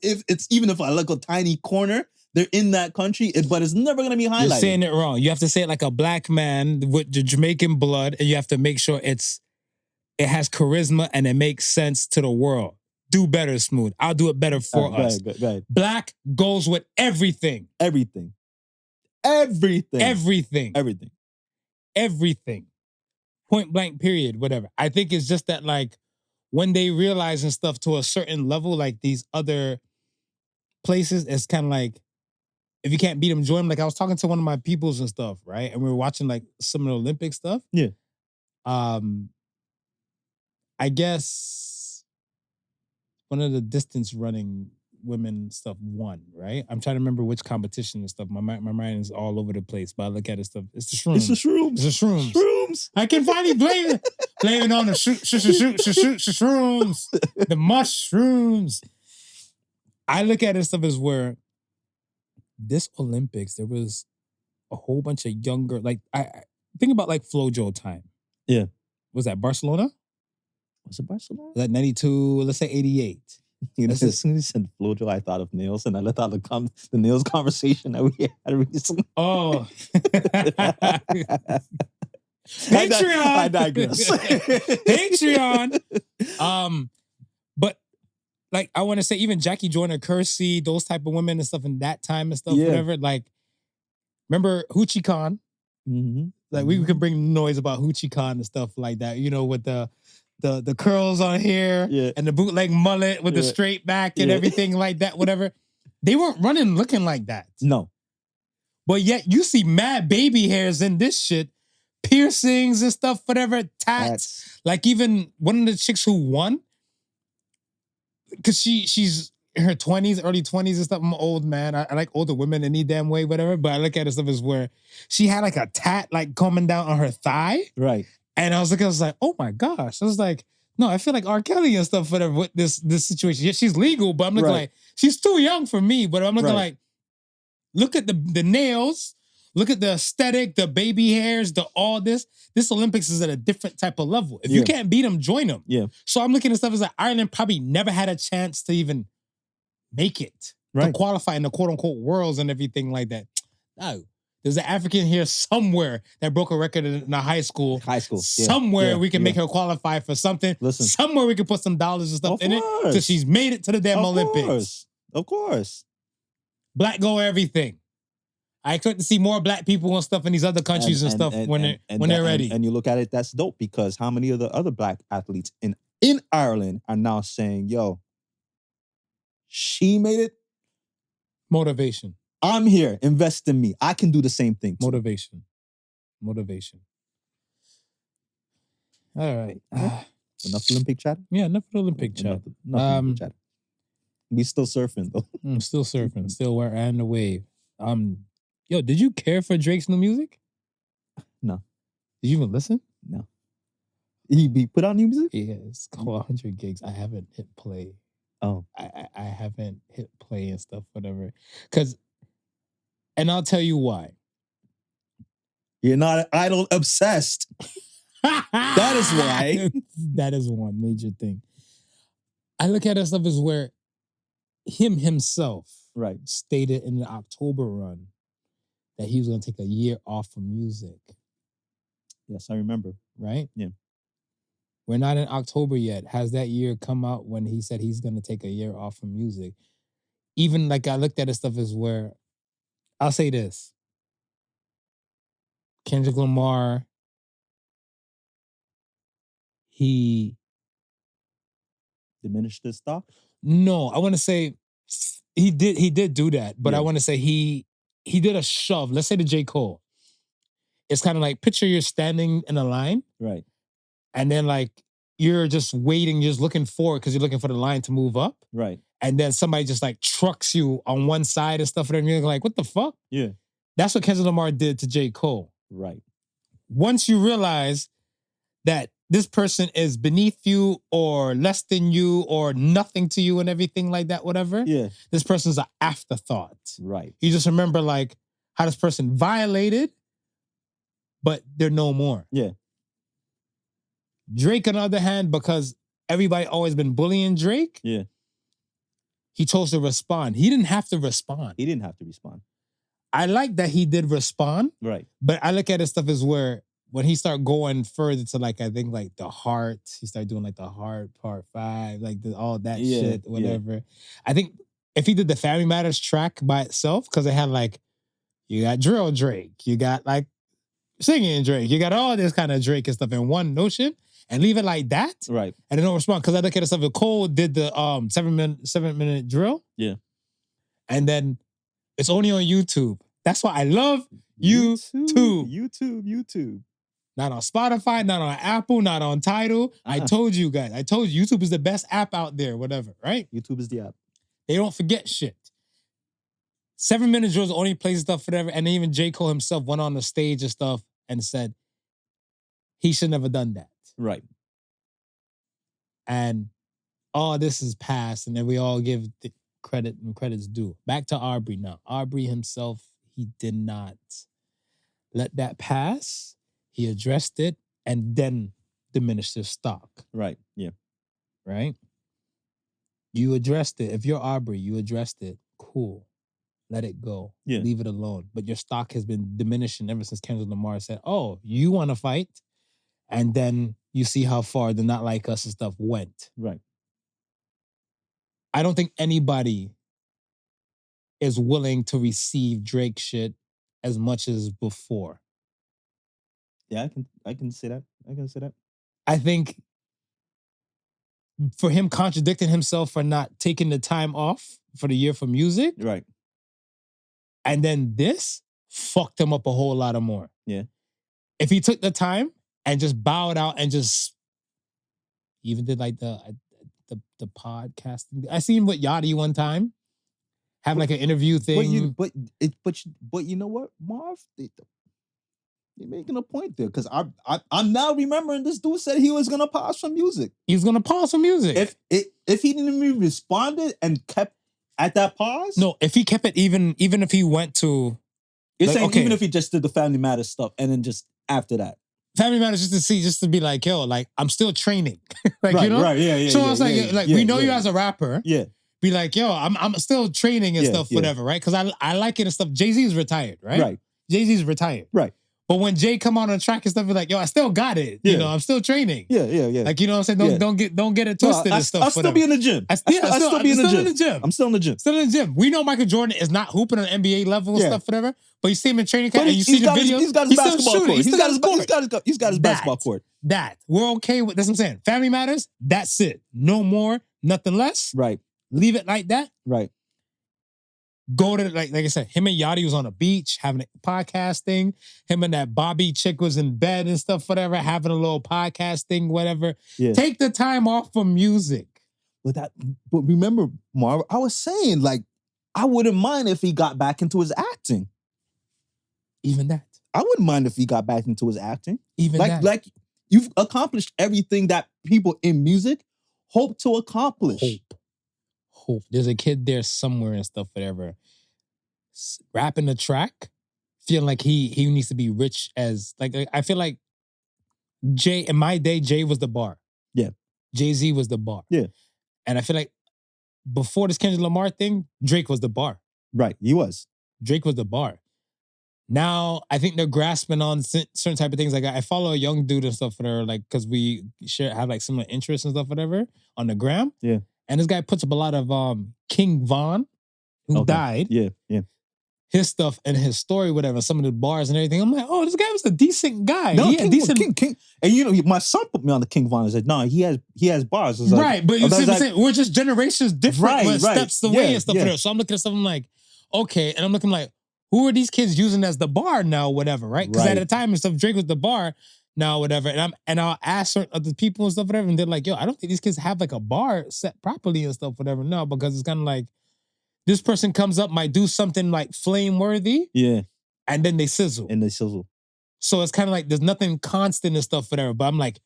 [SPEAKER 1] it's even if I look a tiny corner, they're in that country, but it's never gonna be highlighted.
[SPEAKER 2] You're saying it wrong. You have to say it like a black man with the Jamaican blood, and you have to make sure it has charisma and it makes sense to the world. Do better, Smooth. I'll do it better for us.
[SPEAKER 1] Go ahead.
[SPEAKER 2] Black goes with everything.
[SPEAKER 1] Everything.
[SPEAKER 2] Point blank, period, whatever. I think it's just that, like, when they realize and stuff to a certain level, like these other places, it's kind of like, if you can't beat them, join them. Like, I was talking to one of my peoples and stuff, right? And we were watching, like, some of the Olympic stuff.
[SPEAKER 1] Yeah.
[SPEAKER 2] I guess one of the distance running women stuff won, right? I'm trying to remember which competition and stuff. My mind is all over the place, but I look at it stuff. It's the shrooms.
[SPEAKER 1] It's the shrooms.
[SPEAKER 2] Shrooms. I can finally blame it on the shrooms. The mushrooms. I look at it stuff as where this Olympics, there was a whole bunch of younger, like, I think about like Flojo time.
[SPEAKER 1] Yeah.
[SPEAKER 2] Was that Barcelona?
[SPEAKER 1] Was it Barcelona?
[SPEAKER 2] Was that 92? Let's say 88.
[SPEAKER 1] You know, as soon as you said Flojo, I thought of nails, and I thought of the nails conversation that we had recently.
[SPEAKER 2] Oh.
[SPEAKER 1] Patreon. I digress.
[SPEAKER 2] Patreon. But like, I want to say even Jackie Joyner Kersey, those type of women and stuff in that time and stuff, whatever. Like, remember Hoochie Khan?
[SPEAKER 1] Mm-hmm.
[SPEAKER 2] Like, we could bring noise about Hoochie Khan and stuff like that, you know, with the curls on here and the bootleg mullet with the straight back and everything like that, whatever. They weren't running looking like that.
[SPEAKER 1] No.
[SPEAKER 2] But yet you see mad baby hairs in this shit, piercings and stuff, whatever, tats. Like, even one of the chicks who won, because she's in her 20s, early 20s and stuff. I'm an old man. I like older women any damn way, whatever. But I look at it stuff as where she had like a tat like coming down on her thigh.
[SPEAKER 1] Right.
[SPEAKER 2] And I was like, oh my gosh. I was like, no, I feel like R. Kelly and stuff, whatever, with this situation. Yeah, she's legal, but I'm looking like, she's too young for me. But I'm looking like, look at the nails, look at the aesthetic, the baby hairs, all this. This Olympics is at a different type of level. If you can't beat them, join them.
[SPEAKER 1] Yeah. So
[SPEAKER 2] I'm looking at stuff as like Ireland probably never had a chance to even make it, to qualify in the quote unquote worlds and everything like that. No. There's an African here somewhere that broke a record in a high school. Somewhere we can make her qualify for something.
[SPEAKER 1] Listen.
[SPEAKER 2] Somewhere we can put some dollars and stuff in it. So she's made it to the damn Olympics.
[SPEAKER 1] Of course.
[SPEAKER 2] Black go everything. I expect to see more black people and stuff in these other countries and stuff when they're ready.
[SPEAKER 1] And you look at it, that's dope, because how many of the other black athletes in Ireland are now saying, yo, she made it?
[SPEAKER 2] Motivation.
[SPEAKER 1] I'm here. Invest in me. I can do the same thing.
[SPEAKER 2] Motivation. All right.
[SPEAKER 1] Enough Olympic chat?
[SPEAKER 2] Yeah, enough Olympic chat.
[SPEAKER 1] Enough Olympic chat. We still surfing though.
[SPEAKER 2] Still surfing. Still riding the wave. Yo, did you care for Drake's new music?
[SPEAKER 1] No.
[SPEAKER 2] Did you even listen?
[SPEAKER 1] No. He put out new music?
[SPEAKER 2] Yeah, it's called 100 Gigs. I haven't hit play.
[SPEAKER 1] Oh.
[SPEAKER 2] I haven't hit play and stuff, whatever. And I'll tell you why.
[SPEAKER 1] You're not idol obsessed. That is why.
[SPEAKER 2] That is one major thing. I look at it stuff as where himself stated in the October run that he was going to take a year off of music.
[SPEAKER 1] Yes, I remember.
[SPEAKER 2] Right?
[SPEAKER 1] Yeah.
[SPEAKER 2] We're not in October yet. Has that year come out when he said he's going to take a year off from music? Even like I looked at it stuff as where, I'll say this. Kendrick Lamar, he
[SPEAKER 1] Diminished his stock?
[SPEAKER 2] no, I want to say he did do that, but I
[SPEAKER 1] Yeah.
[SPEAKER 2] want to say he did a shove. Let's say to J. Cole. It's kind of like picture you're standing in a line,
[SPEAKER 1] Right.
[SPEAKER 2] and then like you're just waiting, just looking forward because you're looking for the line to move up.
[SPEAKER 1] Right.
[SPEAKER 2] And then somebody just like trucks you on one side and stuff, and you're like, what the fuck?
[SPEAKER 1] Yeah.
[SPEAKER 2] That's what Kendrick Lamar did to J. Cole.
[SPEAKER 1] Right.
[SPEAKER 2] Once you realize that this person is beneath you or less than you or nothing to you and everything like that, whatever,
[SPEAKER 1] Yeah.
[SPEAKER 2] this person's an afterthought.
[SPEAKER 1] Right.
[SPEAKER 2] You just remember like how this person violated, but they're no more.
[SPEAKER 1] Yeah.
[SPEAKER 2] Drake, on the other hand, because everybody always been bullying Drake,
[SPEAKER 1] Yeah.
[SPEAKER 2] he chose to respond. He didn't have to respond.
[SPEAKER 1] He didn't have to respond.
[SPEAKER 2] I like that he did respond,
[SPEAKER 1] Right.
[SPEAKER 2] but I look at his stuff as where when he started going further to like, I think like the heart, he started doing like the heart part 5, like all that
[SPEAKER 1] Yeah,
[SPEAKER 2] shit,
[SPEAKER 1] yeah.
[SPEAKER 2] whatever. I think if he did the Family Matters track by itself, because it had like, you got drill Drake, you got like singing Drake, you got all this kind of Drake and stuff in one notion, and leave it like that,
[SPEAKER 1] Right.
[SPEAKER 2] and they don't respond. Because I look at stuff, if Cole did the 7-minute drill,
[SPEAKER 1] Yeah.
[SPEAKER 2] and then it's only on YouTube. That's why I love YouTube.
[SPEAKER 1] YouTube.
[SPEAKER 2] Not on Spotify, not on Apple, not on Tidal. I told you guys. I told you YouTube is the best app out there, whatever, right?
[SPEAKER 1] YouTube is the app.
[SPEAKER 2] They don't forget shit. 7-minute drills only plays stuff, whatever. And even J. Cole himself went on the stage and stuff and said he should never done that.
[SPEAKER 1] Right.
[SPEAKER 2] And all this is past, and then we all give the credit and credit's due. Back to Aubrey now. Aubrey himself, he did not let that pass. He addressed it and then diminished his stock.
[SPEAKER 1] Right. Yeah.
[SPEAKER 2] Right? You addressed it. If you're Aubrey, you addressed it. Cool. Let it go.
[SPEAKER 1] Yeah.
[SPEAKER 2] Leave it alone. But your stock has been diminishing ever since Kendrick Lamar said, oh, you want to fight? And then you see how far the Not Like Us and stuff went.
[SPEAKER 1] Right.
[SPEAKER 2] I don't think anybody is willing to receive Drake shit as much as before.
[SPEAKER 1] Yeah, I can say that. I can say that.
[SPEAKER 2] I think for him contradicting himself for not taking the time off for the year for music,
[SPEAKER 1] Right.
[SPEAKER 2] and then this fucked him up a whole lot of more.
[SPEAKER 1] Yeah.
[SPEAKER 2] If he took the time and just bowed out and just even did like the podcasting. I seen with Yachty one time have like an interview thing.
[SPEAKER 1] But you know what, Marv? You're making a point there, because I'm now remembering this dude said he was gonna pause from music.
[SPEAKER 2] He was gonna pause from music.
[SPEAKER 1] If he didn't even responded and kept at that pause.
[SPEAKER 2] No, if he kept it, even if he went to,
[SPEAKER 1] You're
[SPEAKER 2] like,
[SPEAKER 1] saying
[SPEAKER 2] okay,
[SPEAKER 1] even if he just did the Family Matters stuff and then just after that.
[SPEAKER 2] Family Matters just to be like, yo, like I'm still training. Like,
[SPEAKER 1] right,
[SPEAKER 2] you know?
[SPEAKER 1] Right, yeah.
[SPEAKER 2] So I was like, we know you
[SPEAKER 1] yeah.
[SPEAKER 2] as a rapper.
[SPEAKER 1] Yeah.
[SPEAKER 2] Be like, yo, I'm still training and stuff, whatever, right? Because I like it and stuff. Jay-Z is retired, right?
[SPEAKER 1] Right.
[SPEAKER 2] Jay-Z's retired.
[SPEAKER 1] Right.
[SPEAKER 2] But when Jay come on the track and stuff, be like, yo, I still got it. You know, I'm still training.
[SPEAKER 1] Yeah.
[SPEAKER 2] Like, you know what I'm saying? Don't get it twisted and stuff.
[SPEAKER 1] I'll still be in the gym.
[SPEAKER 2] I still be in the gym.
[SPEAKER 1] I'm still in the gym.
[SPEAKER 2] Still in the gym. We know Michael Jordan is not hooping on NBA level and stuff, whatever. But you see him in training camp and you see the videos.
[SPEAKER 1] He's got his basketball court. He's got his
[SPEAKER 2] That,
[SPEAKER 1] basketball court.
[SPEAKER 2] That. We're okay with, that's what I'm saying. Family Matters, that's it. No more, nothing less.
[SPEAKER 1] Right.
[SPEAKER 2] Leave it like that.
[SPEAKER 1] Right.
[SPEAKER 2] Go to, like I said, him and Yachty was on a beach having a podcast thing. Him and that Bobby chick was in bed and stuff, whatever, having a little podcast thing, whatever.
[SPEAKER 1] Yeah.
[SPEAKER 2] Take the time off from music.
[SPEAKER 1] But remember, Marv, I was saying, like, I wouldn't mind if he got back into his acting.
[SPEAKER 2] Even that.
[SPEAKER 1] I wouldn't mind if he got back into his acting.
[SPEAKER 2] Even that.
[SPEAKER 1] Like you've accomplished everything that people in music hope to accomplish.
[SPEAKER 2] Hope. There's a kid there somewhere and stuff, whatever, rapping the track, feeling like he needs to be rich as, like, I feel like Jay, in my day, Jay was the bar.
[SPEAKER 1] Yeah.
[SPEAKER 2] Jay-Z was the bar.
[SPEAKER 1] Yeah.
[SPEAKER 2] And I feel like before this Kendrick Lamar thing, Drake was the bar.
[SPEAKER 1] Right, he was.
[SPEAKER 2] Drake was the bar. Now, I think they're grasping on certain type of things. Like, I follow a young dude and stuff that are like, because we have like similar interests and stuff, whatever, on the gram.
[SPEAKER 1] Yeah.
[SPEAKER 2] And this guy puts up a lot of King Von, who died.
[SPEAKER 1] Yeah.
[SPEAKER 2] his stuff and his story, whatever, some of the bars and everything. I'm like, oh, this guy was a decent guy.
[SPEAKER 1] No,
[SPEAKER 2] He had
[SPEAKER 1] King. And you know, my son put me on the King Von and said, no, he has bars. It's like,
[SPEAKER 2] right, but you see what I'm saying? We're just generations different, but steps away and stuff.
[SPEAKER 1] Yeah.
[SPEAKER 2] So I'm looking at something like, okay, and I'm looking like, who are these kids using as the bar now, whatever, right? Because at the time and stuff, Drake was the bar now, whatever. And I'll ask certain other people and stuff, whatever, and they're like, yo, I don't think these kids have like a bar set properly and stuff, whatever. No, because it's kind of like, this person comes up, might do something like flame worthy.
[SPEAKER 1] Yeah.
[SPEAKER 2] And then they sizzle. So it's kind of like there's nothing constant and stuff, whatever. But I'm like,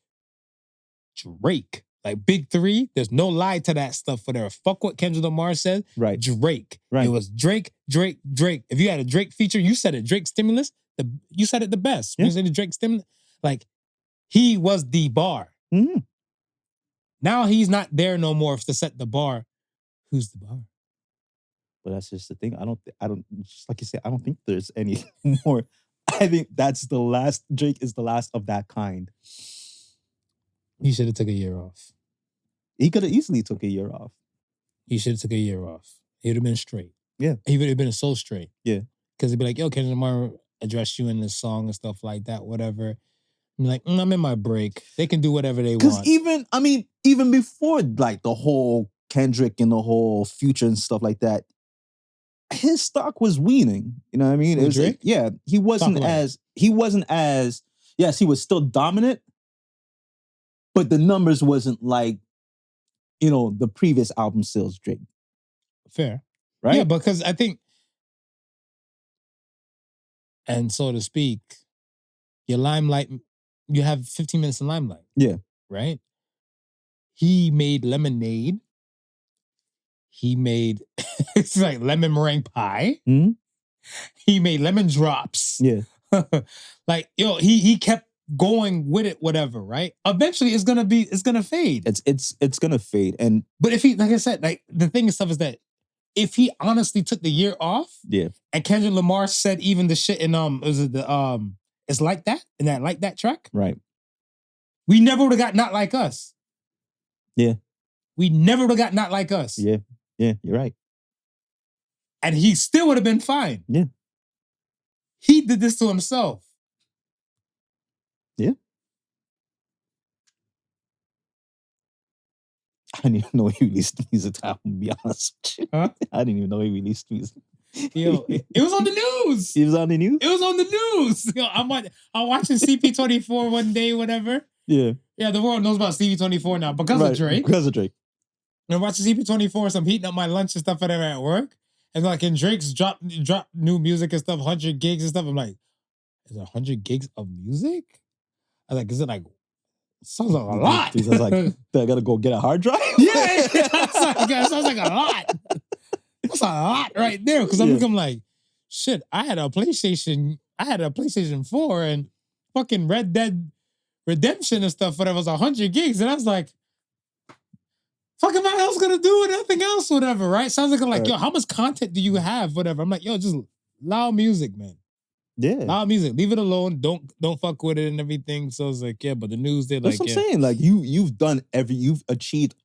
[SPEAKER 2] Drake, like Big Three, there's no lie to that stuff, whatever. Fuck what Kendrick Lamar said.
[SPEAKER 1] Right.
[SPEAKER 2] Drake.
[SPEAKER 1] Right.
[SPEAKER 2] It was Drake. If you had a Drake feature, you said it. Drake Stimulus, you said it the best.
[SPEAKER 1] Yeah.
[SPEAKER 2] You said the Drake Stimulus. Like, he was the bar.
[SPEAKER 1] Mm-hmm.
[SPEAKER 2] Now he's not there no more to set the bar. Who's the bar?
[SPEAKER 1] But that's just the thing. I don't, just like you said, I don't think there's any more. I think that's the last. Drake is the last of that kind.
[SPEAKER 2] He should have took a year off.
[SPEAKER 1] He could have easily took a year off.
[SPEAKER 2] He should have took a year off. He would have been straight.
[SPEAKER 1] Yeah.
[SPEAKER 2] He would have been so straight.
[SPEAKER 1] Yeah.
[SPEAKER 2] Because he'd be like, yo, Kendrick Lamar addressed you in this song and stuff like that, whatever. I'm like, I'm in my break. They can do whatever they want.
[SPEAKER 1] Because even before like the whole Kendrick and the whole Future and stuff like that, his stock was weaning. You know what I mean? It was like, yeah, he wasn't as, yes, he was still dominant, but the numbers wasn't like, you know, the previous album sales Drake.
[SPEAKER 2] Fair.
[SPEAKER 1] Right?
[SPEAKER 2] Yeah, because I think, and so to speak, your limelight, you have 15 minutes in limelight.
[SPEAKER 1] Yeah.
[SPEAKER 2] Right? He made Lemonade. He made, it's like lemon meringue pie.
[SPEAKER 1] Mm-hmm.
[SPEAKER 2] He made lemon drops.
[SPEAKER 1] Yeah.
[SPEAKER 2] Like, yo, he kept going with it, whatever, right? Eventually it's gonna fade.
[SPEAKER 1] It's gonna fade.
[SPEAKER 2] But if he, like I said, like the thing and stuff is that if he honestly took the year off,
[SPEAKER 1] yeah,
[SPEAKER 2] and Kendrick Lamar said even the shit in was it the It's Like That, in that Like That track,
[SPEAKER 1] right?
[SPEAKER 2] We never would have got Not Like Us.
[SPEAKER 1] Yeah.
[SPEAKER 2] We never would have got Not Like Us.
[SPEAKER 1] Yeah. Yeah, you're right.
[SPEAKER 2] And he still would have been fine.
[SPEAKER 1] Yeah.
[SPEAKER 2] He did this to himself.
[SPEAKER 1] Yeah. I didn't even know he released the music album, to be honest with you.
[SPEAKER 2] Huh?
[SPEAKER 1] I didn't even know he released music.
[SPEAKER 2] Yo, it was on the news.
[SPEAKER 1] It was on the news?
[SPEAKER 2] It was on the news. Yo, I'm watching CP24 one day, whatever.
[SPEAKER 1] Yeah.
[SPEAKER 2] Yeah, the world knows about CP24 now because of Drake.
[SPEAKER 1] Because of Drake.
[SPEAKER 2] And I'm watching CP24, so I'm heating up my lunch and stuff whatever at work. And like, and Drake's drop new music and stuff, 100 gigs and stuff. I'm like, is there 100 gigs of music? I was like, is it like, sounds like a lot.
[SPEAKER 1] He was like, I gotta go get a hard drive?
[SPEAKER 2] Yeah, it sounds like a lot. That's a lot right there. Because I'm like, shit, I had a PlayStation 4 and fucking Red Dead Redemption and stuff, whatever, was 100 gigs. And I was like, fuck am I else gonna do with anything else, whatever, right? Sounds like, yo, how much content do you have, whatever? I'm like, yo, just loud music, man.
[SPEAKER 1] Yeah.
[SPEAKER 2] Loud music. Leave it alone. Don't fuck with it and everything. So it's like, yeah, but the news did like,
[SPEAKER 1] that's what I'm saying. Like, you've achieved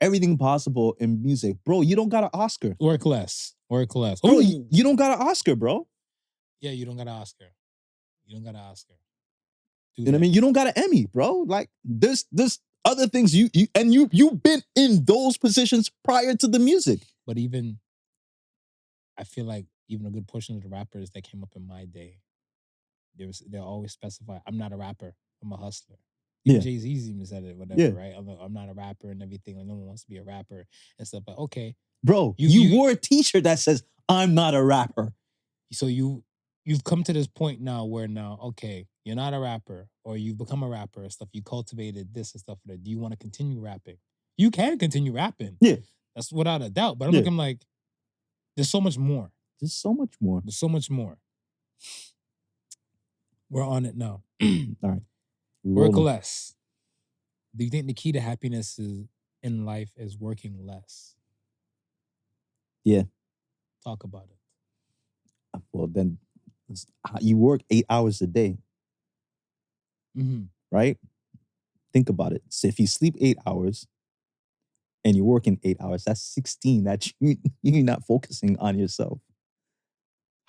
[SPEAKER 1] everything possible in music. Bro, you don't got an Oscar.
[SPEAKER 2] Work less. Bro,
[SPEAKER 1] you don't got an Oscar, bro.
[SPEAKER 2] Yeah, you don't got an Oscar. You know
[SPEAKER 1] what I mean? You don't got an Emmy, bro. Like, there's other things you've been in those positions prior to the music.
[SPEAKER 2] But even, I feel like even a good portion of the rappers that came up in my day, they'll always specify, I'm not a rapper, I'm a hustler. Even Jay-Z even said it, whatever, right? I'm not a rapper and everything. Like, no one wants to be a rapper and stuff. But okay.
[SPEAKER 1] Bro, you wore a t-shirt that says, I'm not a rapper.
[SPEAKER 2] So you've come to this point now where okay, you're not a rapper, or you've become a rapper and stuff. You cultivated this and stuff. Do you want to continue rapping? You can continue rapping.
[SPEAKER 1] Yeah.
[SPEAKER 2] That's without a doubt. But I'm looking like, there's so much more.
[SPEAKER 1] There's so much more.
[SPEAKER 2] There's so much more. We're on it now.
[SPEAKER 1] All right.
[SPEAKER 2] Work less. Do you think the key to happiness in life is working less?
[SPEAKER 1] Yeah.
[SPEAKER 2] Talk about it.
[SPEAKER 1] Well, then you work 8 hours a day.
[SPEAKER 2] Mm-hmm.
[SPEAKER 1] Right? Think about it. So if you sleep 8 hours and you're working 8 hours, that's 16 that you're not focusing on yourself.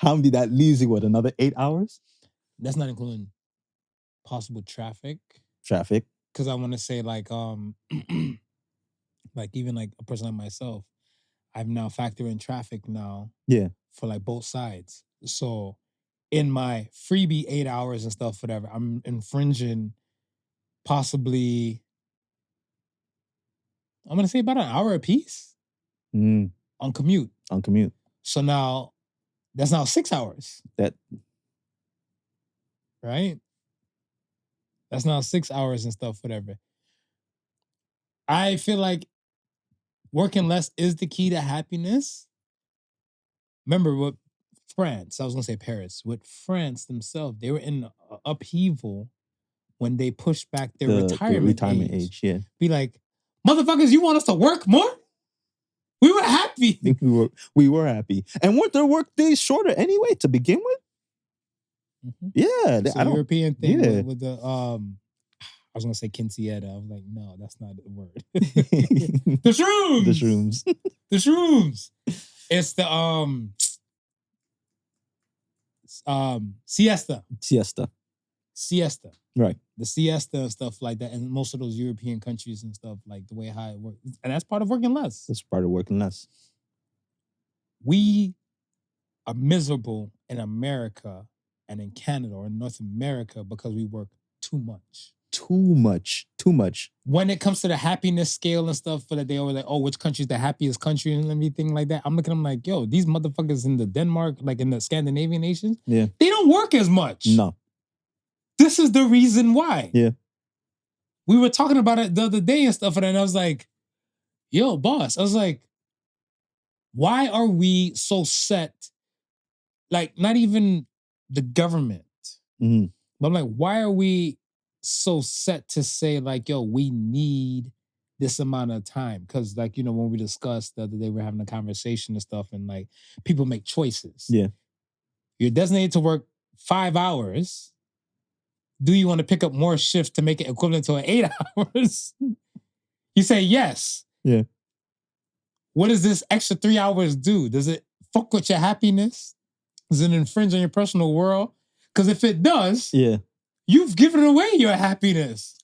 [SPEAKER 1] How many that leaves you? What, another 8 hours?
[SPEAKER 2] That's not including possible traffic.
[SPEAKER 1] Traffic.
[SPEAKER 2] Because I want to say like like even like a person like myself, I've now factored in traffic now.
[SPEAKER 1] Yeah.
[SPEAKER 2] For like both sides. So in my freebie 8 hours and stuff, whatever, I'm infringing possibly, I'm gonna say about an hour a piece on commute.
[SPEAKER 1] On commute.
[SPEAKER 2] So now that's now 6 hours. Right? That's now 6 hours and stuff, whatever. I feel like working less is the key to happiness. Remember what France, I was gonna say Paris, with France themselves, they were in upheaval when they pushed back their retirement age.
[SPEAKER 1] Yeah.
[SPEAKER 2] Be like, motherfuckers, you want us to work more? We were happy.
[SPEAKER 1] we were happy. And weren't their work days shorter anyway to begin with? Mm-hmm. Yeah.
[SPEAKER 2] It's a European thing with the I was gonna say quinceañera. I was like, no, that's not the word. The shrooms.
[SPEAKER 1] The shrooms.
[SPEAKER 2] The shrooms. It's the siesta. Siesta.
[SPEAKER 1] Right.
[SPEAKER 2] The siesta and stuff like that. And most of those European countries and stuff, like the way how it works. And that's part of working less.
[SPEAKER 1] That's part of working less.
[SPEAKER 2] We are miserable in America and in Canada or in North America because we work too much.
[SPEAKER 1] Too much.
[SPEAKER 2] When it comes to the happiness scale and stuff, for that they always like, oh, which country's the happiest country and everything like that. I'm looking at them like, yo, these motherfuckers in the Denmark, like in the Scandinavian nations,
[SPEAKER 1] yeah,
[SPEAKER 2] they don't work as much.
[SPEAKER 1] No.
[SPEAKER 2] This is the reason why.
[SPEAKER 1] Yeah.
[SPEAKER 2] We were talking about it the other day and stuff, and I was like, yo, boss, I was like, why are we so set? Like, not even the government.
[SPEAKER 1] Mm-hmm.
[SPEAKER 2] But I'm like, why are we so set to say like, yo, we need this amount of time? Because like, you know, when we discussed the other day, we were having a conversation and stuff, and like people make choices.
[SPEAKER 1] Yeah.
[SPEAKER 2] You're designated to work 5 hours. Do you want to pick up more shifts to make it equivalent to 8 hours? You say yes.
[SPEAKER 1] Yeah.
[SPEAKER 2] What does this extra 3 hours do? Does it fuck with your happiness? Does it infringe on your personal world? Because if it does,
[SPEAKER 1] yeah,
[SPEAKER 2] you've given away your happiness.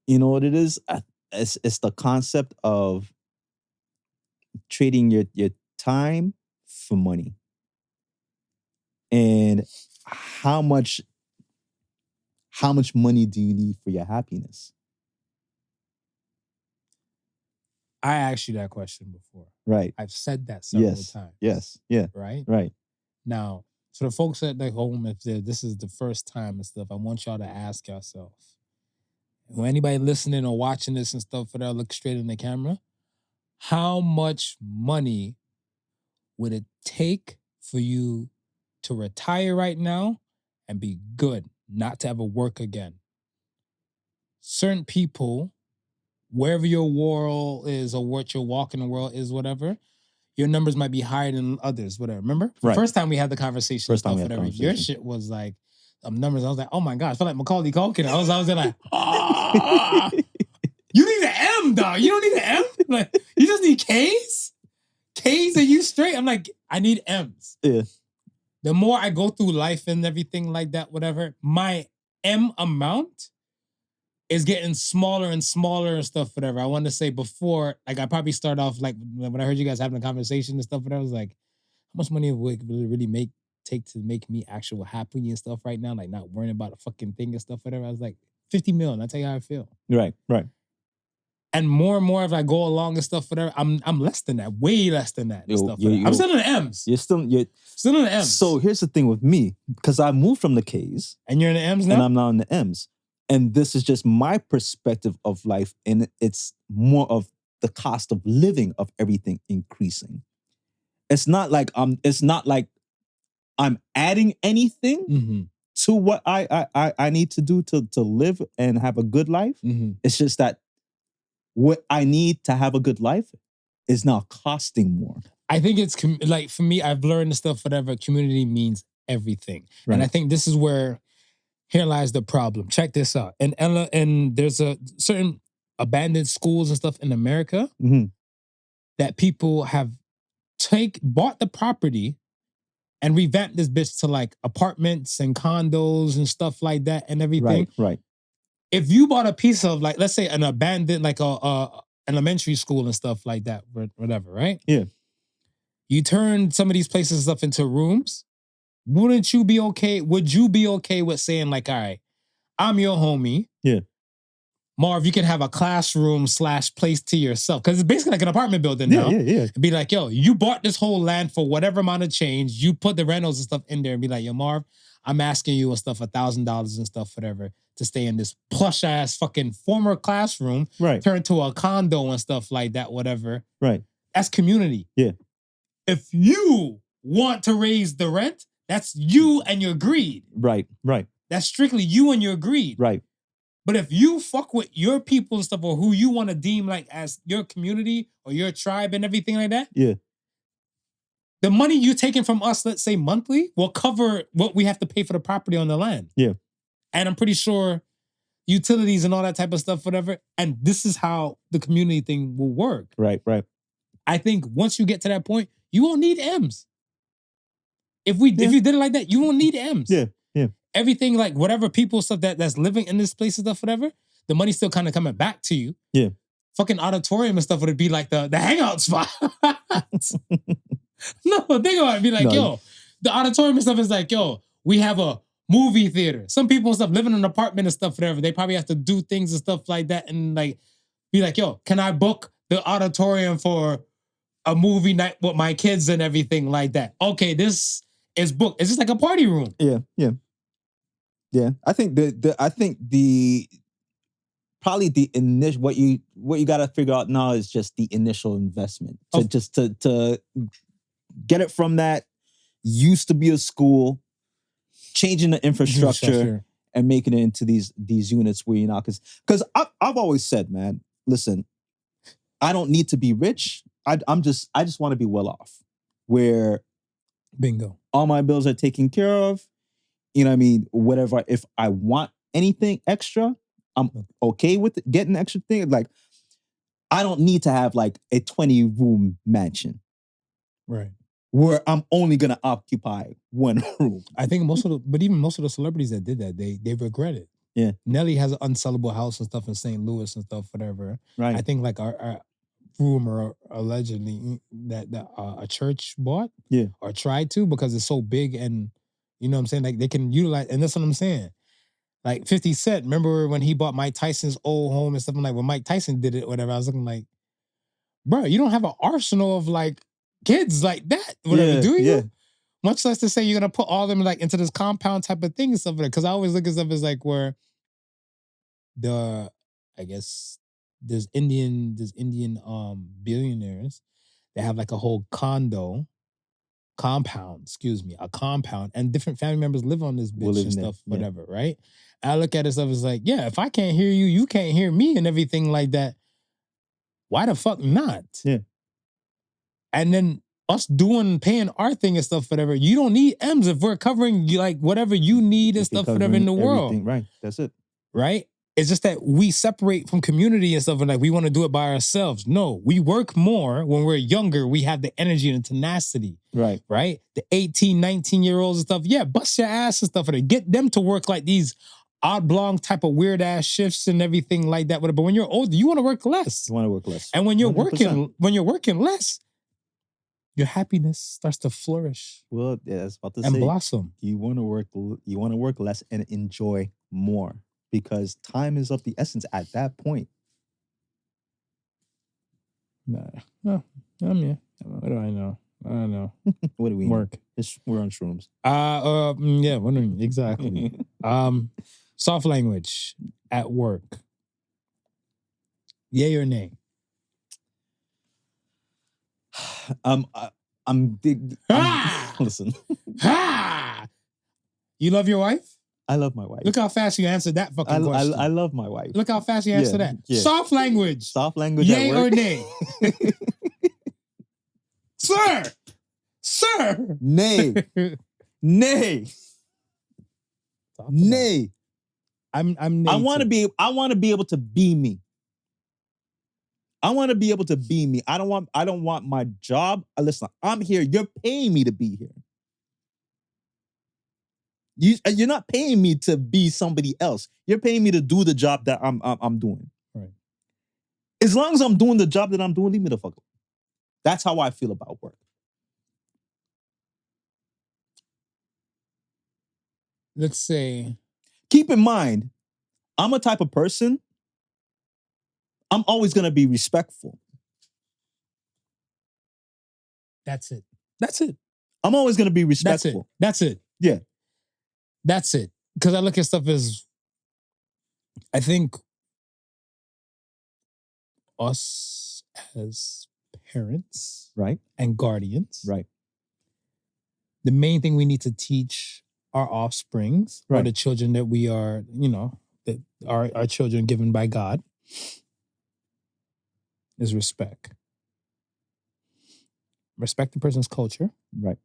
[SPEAKER 1] You know what it is? It's the concept of trading your time for money. And how much money do you need for your happiness?
[SPEAKER 2] I asked you that question before.
[SPEAKER 1] Right.
[SPEAKER 2] I've said that several times.
[SPEAKER 1] Yes. Yeah.
[SPEAKER 2] Right?
[SPEAKER 1] Right.
[SPEAKER 2] Now, for the folks at the home, if this is the first time and stuff, I want y'all to ask yourself, when anybody listening or watching this and stuff, for that, look straight in the camera, how much money would it take for you to retire right now and be good, not to ever work again? Certain people, wherever your world is or what your walk in the world is, whatever, your numbers might be higher than others, whatever. Remember?
[SPEAKER 1] Right.
[SPEAKER 2] First time we had the conversation,
[SPEAKER 1] First time we had the
[SPEAKER 2] whatever.
[SPEAKER 1] conversation.
[SPEAKER 2] Your shit was like numbers. I was like, oh my God, I feel like Macaulay Culkin. I was like, ah, you need an M, dog. You don't need an M? Like, you just need K's? K's and you straight? I'm like, I need M's.
[SPEAKER 1] Yeah.
[SPEAKER 2] The more I go through life and everything like that, whatever, my M amount is getting smaller and smaller and stuff, whatever. I want to say before, like I probably start off like when I heard you guys having a conversation and stuff, whatever, I was like, how much money would it really take to make me actual happy and stuff right now? Like not worrying about a fucking thing and stuff, whatever. I was like, 50 million. I'll tell you how I feel.
[SPEAKER 1] Right.
[SPEAKER 2] And more as I go along and stuff, whatever, I'm less than that, way less than that and stuff. I'm still in the M's.
[SPEAKER 1] You're still in
[SPEAKER 2] the M's.
[SPEAKER 1] So here's the thing with me, because I moved from the K's.
[SPEAKER 2] And you're in the M's now?
[SPEAKER 1] And I'm now in the M's. And this is just my perspective of life. And it's more of the cost of living of everything increasing. It's not like I'm adding anything to what I need to do to live and have a good life.
[SPEAKER 2] Mm-hmm.
[SPEAKER 1] It's just that what I need to have a good life is now costing more.
[SPEAKER 2] I think it's like, for me, I've learned the stuff, whatever, community means everything.
[SPEAKER 1] Right.
[SPEAKER 2] And I think this is where, here lies the problem. Check this out. And there's a certain abandoned schools and stuff in America that people have bought the property and revamp this bitch to like apartments and condos and stuff like that and everything.
[SPEAKER 1] Right.
[SPEAKER 2] If you bought a piece of like, let's say an abandoned, like a elementary school and stuff like that, whatever, right?
[SPEAKER 1] Yeah.
[SPEAKER 2] You turn some of these places and stuff into rooms. Wouldn't you be okay? Would you be okay with saying like, all right, I'm your homie.
[SPEAKER 1] Yeah.
[SPEAKER 2] Marv, you can have a classroom / place to yourself. Because it's basically like an apartment building now.
[SPEAKER 1] Yeah.
[SPEAKER 2] And be like, yo, you bought this whole land for whatever amount of change. You put the rentals and stuff in there and be like, yo, Marv, I'm asking you and stuff $1,000 and stuff, whatever, to stay in this plush ass fucking former classroom.
[SPEAKER 1] Right.
[SPEAKER 2] Turn to a condo and stuff like that, whatever.
[SPEAKER 1] Right.
[SPEAKER 2] That's community.
[SPEAKER 1] Yeah.
[SPEAKER 2] If you want to raise the rent, that's you and your greed.
[SPEAKER 1] Right.
[SPEAKER 2] That's strictly you and your greed.
[SPEAKER 1] Right.
[SPEAKER 2] But if you fuck with your people and stuff, or who you want to deem like as your community or your tribe and everything like that,
[SPEAKER 1] yeah,
[SPEAKER 2] the money you're taking from us, let's say monthly, will cover what we have to pay for the property on the land.
[SPEAKER 1] Yeah.
[SPEAKER 2] And I'm pretty sure utilities and all that type of stuff, whatever. And this is how the community thing will work.
[SPEAKER 1] Right.
[SPEAKER 2] I think once you get to that point, you won't need M's. If you did it like that, you won't need M's.
[SPEAKER 1] Yeah.
[SPEAKER 2] Everything, like whatever people stuff that's living in this place and stuff, whatever, the money's still kind of coming back to you.
[SPEAKER 1] Yeah.
[SPEAKER 2] Fucking auditorium and stuff would be like the hangout spot. No, think about it. It'd be like, yo, the auditorium and stuff is like, yo, we have a movie theater. Some people and stuff living in an apartment and stuff, whatever, they probably have to do things and stuff like that and like be like, yo, can I book the auditorium for a movie night with my kids and everything like that? Okay, this is booked. It's just like a party room.
[SPEAKER 1] Yeah. I think the probably the initial what you got to figure out now is just the initial investment to get it from that used to be a school, changing the infrastructure and making it into these units where you're not, because I've always said, man, listen, I don't need to be rich. I just want to be well off, where
[SPEAKER 2] bingo,
[SPEAKER 1] all my bills are taken care of. You know what I mean? Whatever, if I want anything extra, I'm okay with it, getting extra thing. Like, I don't need to have like a 20-room mansion.
[SPEAKER 2] Right.
[SPEAKER 1] Where I'm only gonna occupy one room.
[SPEAKER 2] I think most of the celebrities that did that, they regret it.
[SPEAKER 1] Yeah.
[SPEAKER 2] Nelly has an unsellable house and stuff in St. Louis and stuff, whatever.
[SPEAKER 1] Right.
[SPEAKER 2] I think like our rumor allegedly that a church bought or tried to, because it's so big and you know what I'm saying? Like they can utilize, and that's what I'm saying. Like 50 Cent, remember when he bought Mike Tyson's old home and stuff? Like when Mike Tyson did it, whatever, I was looking like, bro, you don't have an arsenal of like kids like that, whatever, do you? Yeah. Much less to say you're gonna put all of them like into this compound type of thing and stuff like that. Because I always look at stuff as like where I guess there's Indian billionaires that have like a whole compound, and different family members live on this bitch and stuff, whatever, right? I look at it stuff as like, yeah, if I can't hear you, you can't hear me and everything like that. Why the fuck not?
[SPEAKER 1] Yeah.
[SPEAKER 2] And then us paying our thing and stuff, whatever, you don't need M's if we're covering you like whatever you need and stuff, whatever in the world.
[SPEAKER 1] Right. That's it.
[SPEAKER 2] Right? It's just that we separate from community and stuff and like we want to do it by ourselves. No, we work more when we're younger. We have the energy and tenacity. Right. Right? The 18, 19-year-olds and stuff. Yeah, bust your ass and stuff. Get them to work like these odd-blong type of weird-ass shifts and everything like that. But when you're older, you want to work less.
[SPEAKER 1] You want to work less.
[SPEAKER 2] And when you're 100%. When you're working less, your happiness starts to flourish.
[SPEAKER 1] Well, yeah, I was about to say.
[SPEAKER 2] And blossom.
[SPEAKER 1] You want to work less and enjoy more. Because time is of the essence at that point.
[SPEAKER 2] No, I'm here. What do I know? I don't know.
[SPEAKER 1] What do we
[SPEAKER 2] work?
[SPEAKER 1] We're on shrooms.
[SPEAKER 2] Yeah, wondering exactly. Soft language at work. Yay or nay?
[SPEAKER 1] Listen.
[SPEAKER 2] You love your wife?
[SPEAKER 1] I love my wife.
[SPEAKER 2] Look how fast you answered that fucking question.
[SPEAKER 1] I love my wife.
[SPEAKER 2] Look how fast you answered that. Yeah. Soft language.
[SPEAKER 1] Soft language.
[SPEAKER 2] Yay or nay? Sir.
[SPEAKER 1] Nay. Nay. Nay.
[SPEAKER 2] I'm nay.
[SPEAKER 1] I want to be able to be me. I want to be able to be me. I don't want my job. Listen, I'm here. You're paying me to be here. You're not paying me to be somebody else. You're paying me to do the job that I'm doing.
[SPEAKER 2] Right.
[SPEAKER 1] As long as I'm doing the job that I'm doing, leave me the fuck alone. That's how I feel about work.
[SPEAKER 2] Let's say,
[SPEAKER 1] Keep in mind, I'm a type of person, I'm always going to be respectful.
[SPEAKER 2] that's it.
[SPEAKER 1] I'm always going to be respectful.
[SPEAKER 2] That's it.
[SPEAKER 1] Yeah.
[SPEAKER 2] That's it. Because I look at stuff as, I think us as parents,
[SPEAKER 1] Right.
[SPEAKER 2] and guardians,
[SPEAKER 1] Right.
[SPEAKER 2] the main thing we need to teach our offsprings, or
[SPEAKER 1] Right.
[SPEAKER 2] the children that we are, that are our children given by God, is respect. Respect the person's culture.
[SPEAKER 1] Right.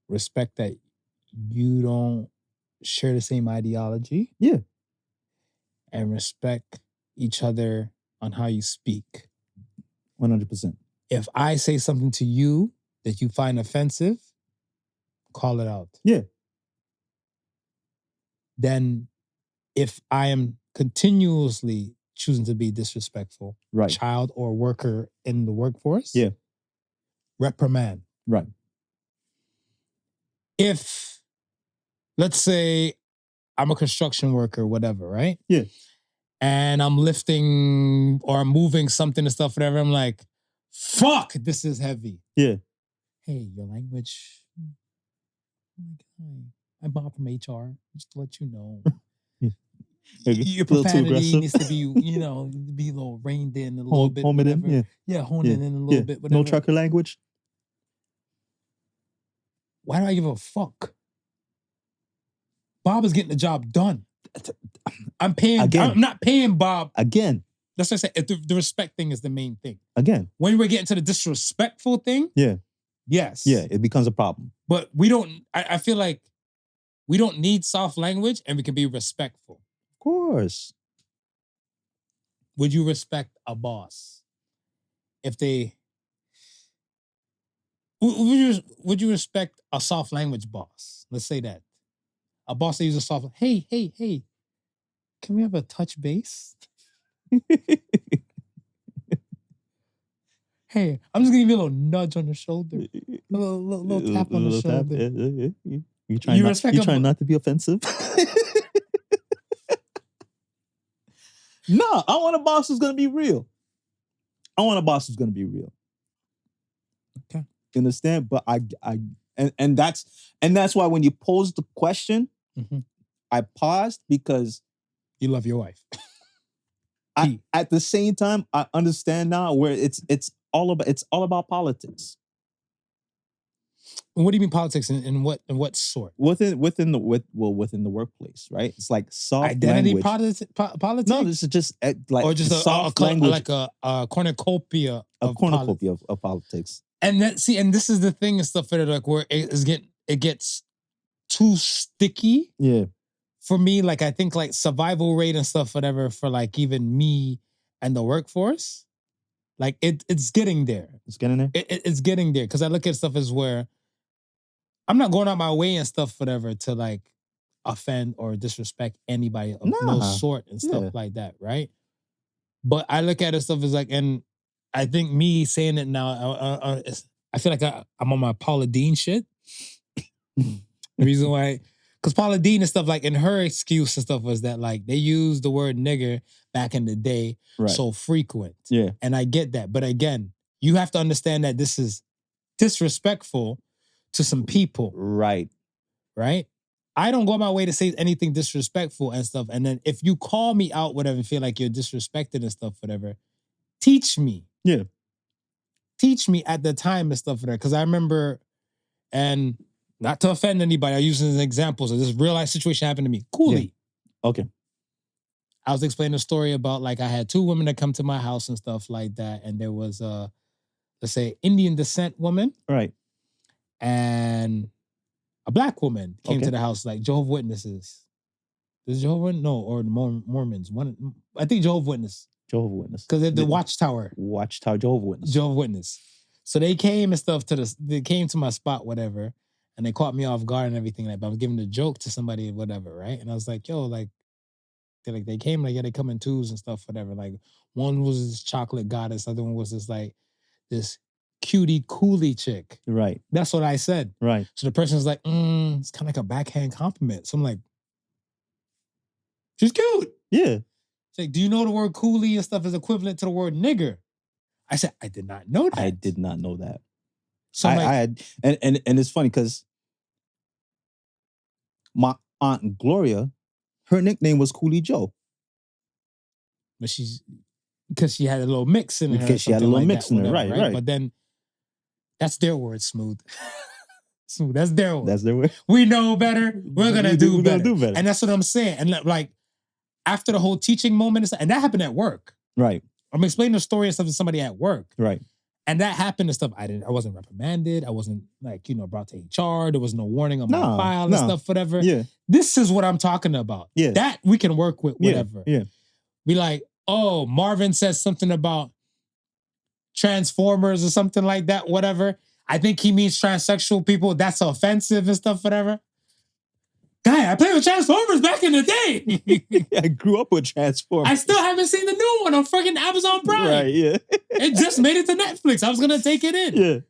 [SPEAKER 2] Respect that you don't share the same ideology.
[SPEAKER 1] Yeah.
[SPEAKER 2] And respect each other on how you speak.
[SPEAKER 1] 100%.
[SPEAKER 2] If I say something to you that you find offensive, call it out.
[SPEAKER 1] Yeah.
[SPEAKER 2] Then if I am continuously choosing to be disrespectful,
[SPEAKER 1] Right.
[SPEAKER 2] child or worker in the workforce,
[SPEAKER 1] Yeah.
[SPEAKER 2] reprimand.
[SPEAKER 1] Right.
[SPEAKER 2] If, let's say, I'm a construction worker, whatever, right?
[SPEAKER 1] Yeah.
[SPEAKER 2] And I'm lifting or I'm moving something and stuff, whatever, I'm like, fuck, this is heavy.
[SPEAKER 1] Yeah.
[SPEAKER 2] Hey, your language. Oh my God. I'm Bob from HR, just to let you know. Your profanity needs to be, be a little reined in a little bit.
[SPEAKER 1] Hone it in,
[SPEAKER 2] whatever.
[SPEAKER 1] yeah.
[SPEAKER 2] Hone it in a little bit. Whatever.
[SPEAKER 1] No trucker language.
[SPEAKER 2] Why do I give a fuck? Bob is getting the job done. I'm paying.
[SPEAKER 1] Again.
[SPEAKER 2] I'm not paying Bob.
[SPEAKER 1] Again.
[SPEAKER 2] That's what I said. The respect thing is the main thing.
[SPEAKER 1] Again.
[SPEAKER 2] When we're getting to the disrespectful thing,
[SPEAKER 1] Yeah.
[SPEAKER 2] yes.
[SPEAKER 1] Yeah, it becomes a problem.
[SPEAKER 2] But we don't, I feel like we don't need soft language and we can be respectful.
[SPEAKER 1] Of course.
[SPEAKER 2] Would you respect a boss? If they, would you respect a soft language boss? Let's say that. A boss that uses soft, hey, can we have a touch base? Hey, I'm just gonna give you a little nudge on the shoulder. A little tap on the shoulder.
[SPEAKER 1] You trying not to be offensive? No, I want a boss who's gonna be real.
[SPEAKER 2] Okay.
[SPEAKER 1] You understand? But and that's why when you pose the question, I paused because
[SPEAKER 2] you love your wife.
[SPEAKER 1] At the same time, I understand now where it's all about politics.
[SPEAKER 2] What do you mean politics? In what sort?
[SPEAKER 1] Within the workplace, right? It's like soft
[SPEAKER 2] identity
[SPEAKER 1] language.
[SPEAKER 2] politics.
[SPEAKER 1] No, this is just like
[SPEAKER 2] or just
[SPEAKER 1] a soft language,
[SPEAKER 2] like a cornucopia of
[SPEAKER 1] politics.
[SPEAKER 2] And this is the thing and stuff that like where it gets too sticky.
[SPEAKER 1] Yeah.
[SPEAKER 2] For me, like I think like survival rate and stuff, whatever, for like even me and the workforce, like it's getting there.
[SPEAKER 1] It's getting there?
[SPEAKER 2] It's getting there. Because I look at stuff as where I'm not going out my way and stuff, whatever, to like offend or disrespect anybody of no sort and stuff like that, right? But I look at it stuff as like, and I think me saying it now, I feel like I'm on my Paula Deen shit. The reason why, because Paula Deen and stuff, like in her excuse and stuff was that like they used the word nigger back in the day so frequent.
[SPEAKER 1] Yeah.
[SPEAKER 2] And I get that. But again, you have to understand that this is disrespectful to some people.
[SPEAKER 1] Right.
[SPEAKER 2] Right? I don't go my way to say anything disrespectful and stuff. And then if you call me out, whatever, and feel like you're disrespected and stuff, whatever, teach me.
[SPEAKER 1] Yeah.
[SPEAKER 2] Teach me at the time and stuff, whatever. Because I remember, and not to offend anybody, I use it as examples of this real life situation happened to me. Coolly.
[SPEAKER 1] Yeah. Okay.
[SPEAKER 2] I was explaining a story about like I had two women that come to my house and stuff like that. And there was let's say Indian descent woman.
[SPEAKER 1] Right.
[SPEAKER 2] And a black woman came to the house, like Jehovah's Witnesses. Does Jehovah's Witnesses? No, or the Mormons. One, I think Jehovah's Witness.
[SPEAKER 1] Jehovah's Witness.
[SPEAKER 2] Because they're the Watchtower.
[SPEAKER 1] Watchtower, Jehovah's Witness.
[SPEAKER 2] Jehovah's Witness. So they came and stuff they came to my spot, whatever. and they caught me off guard and everything. Like, but I was giving a joke to somebody, whatever, right? And I was like, yo, like, they came, like, yeah, they come in twos and stuff, whatever. Like, one was this chocolate goddess, other one was this cutie coolie chick.
[SPEAKER 1] Right.
[SPEAKER 2] That's what I said.
[SPEAKER 1] Right.
[SPEAKER 2] So the person's like, it's kind of like a backhand compliment. So I'm like, she's cute.
[SPEAKER 1] Yeah.
[SPEAKER 2] She's like, do you know the word coolie and stuff is equivalent to the word nigger? I said, I did not know that.
[SPEAKER 1] I did not know that.
[SPEAKER 2] So
[SPEAKER 1] I had, and it's funny because my Aunt Gloria, her nickname was Coolie Joe.
[SPEAKER 2] But because she had a little mix in her.
[SPEAKER 1] Because she had a little mix in her, right.
[SPEAKER 2] But then that's their word, Smooth. Smooth, that's their word.
[SPEAKER 1] That's their word.
[SPEAKER 2] We know better. We're gonna do better.
[SPEAKER 1] better.
[SPEAKER 2] And that's what I'm saying. And like after the whole teaching moment, and that happened at work.
[SPEAKER 1] Right.
[SPEAKER 2] I'm explaining the story and stuff to somebody at work.
[SPEAKER 1] Right.
[SPEAKER 2] And that happened and stuff. I wasn't reprimanded. I wasn't brought to HR. There was no warning on my file and stuff, whatever.
[SPEAKER 1] Yeah.
[SPEAKER 2] This is what I'm talking about.
[SPEAKER 1] Yeah.
[SPEAKER 2] That we can work with, whatever.
[SPEAKER 1] Yeah.
[SPEAKER 2] Be like, oh, Marvin says something about Transformers or something like that, whatever. I think he means transsexual people. That's offensive and stuff, whatever. Guy, I played with Transformers back in the day.
[SPEAKER 1] I grew up with Transformers.
[SPEAKER 2] I still haven't seen the new one on freaking Amazon Prime.
[SPEAKER 1] Right, yeah.
[SPEAKER 2] It just made it to Netflix. I was going to take it in.
[SPEAKER 1] Yeah.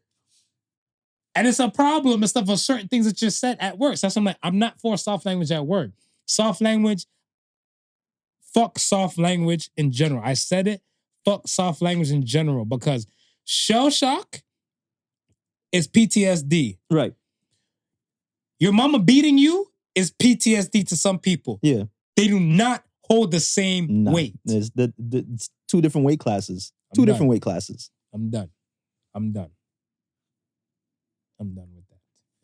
[SPEAKER 2] And it's a problem and stuff for certain things that you said at work. So that's why I'm like, I'm not for soft language at work. Soft language, fuck soft language in general. I said it, fuck soft language in general because shell shock is PTSD.
[SPEAKER 1] Right.
[SPEAKER 2] Your mama beating you is PTSD to some people.
[SPEAKER 1] Yeah.
[SPEAKER 2] They do not hold the same weight.
[SPEAKER 1] It's two different weight classes. Two different weight classes.
[SPEAKER 2] I'm done with that.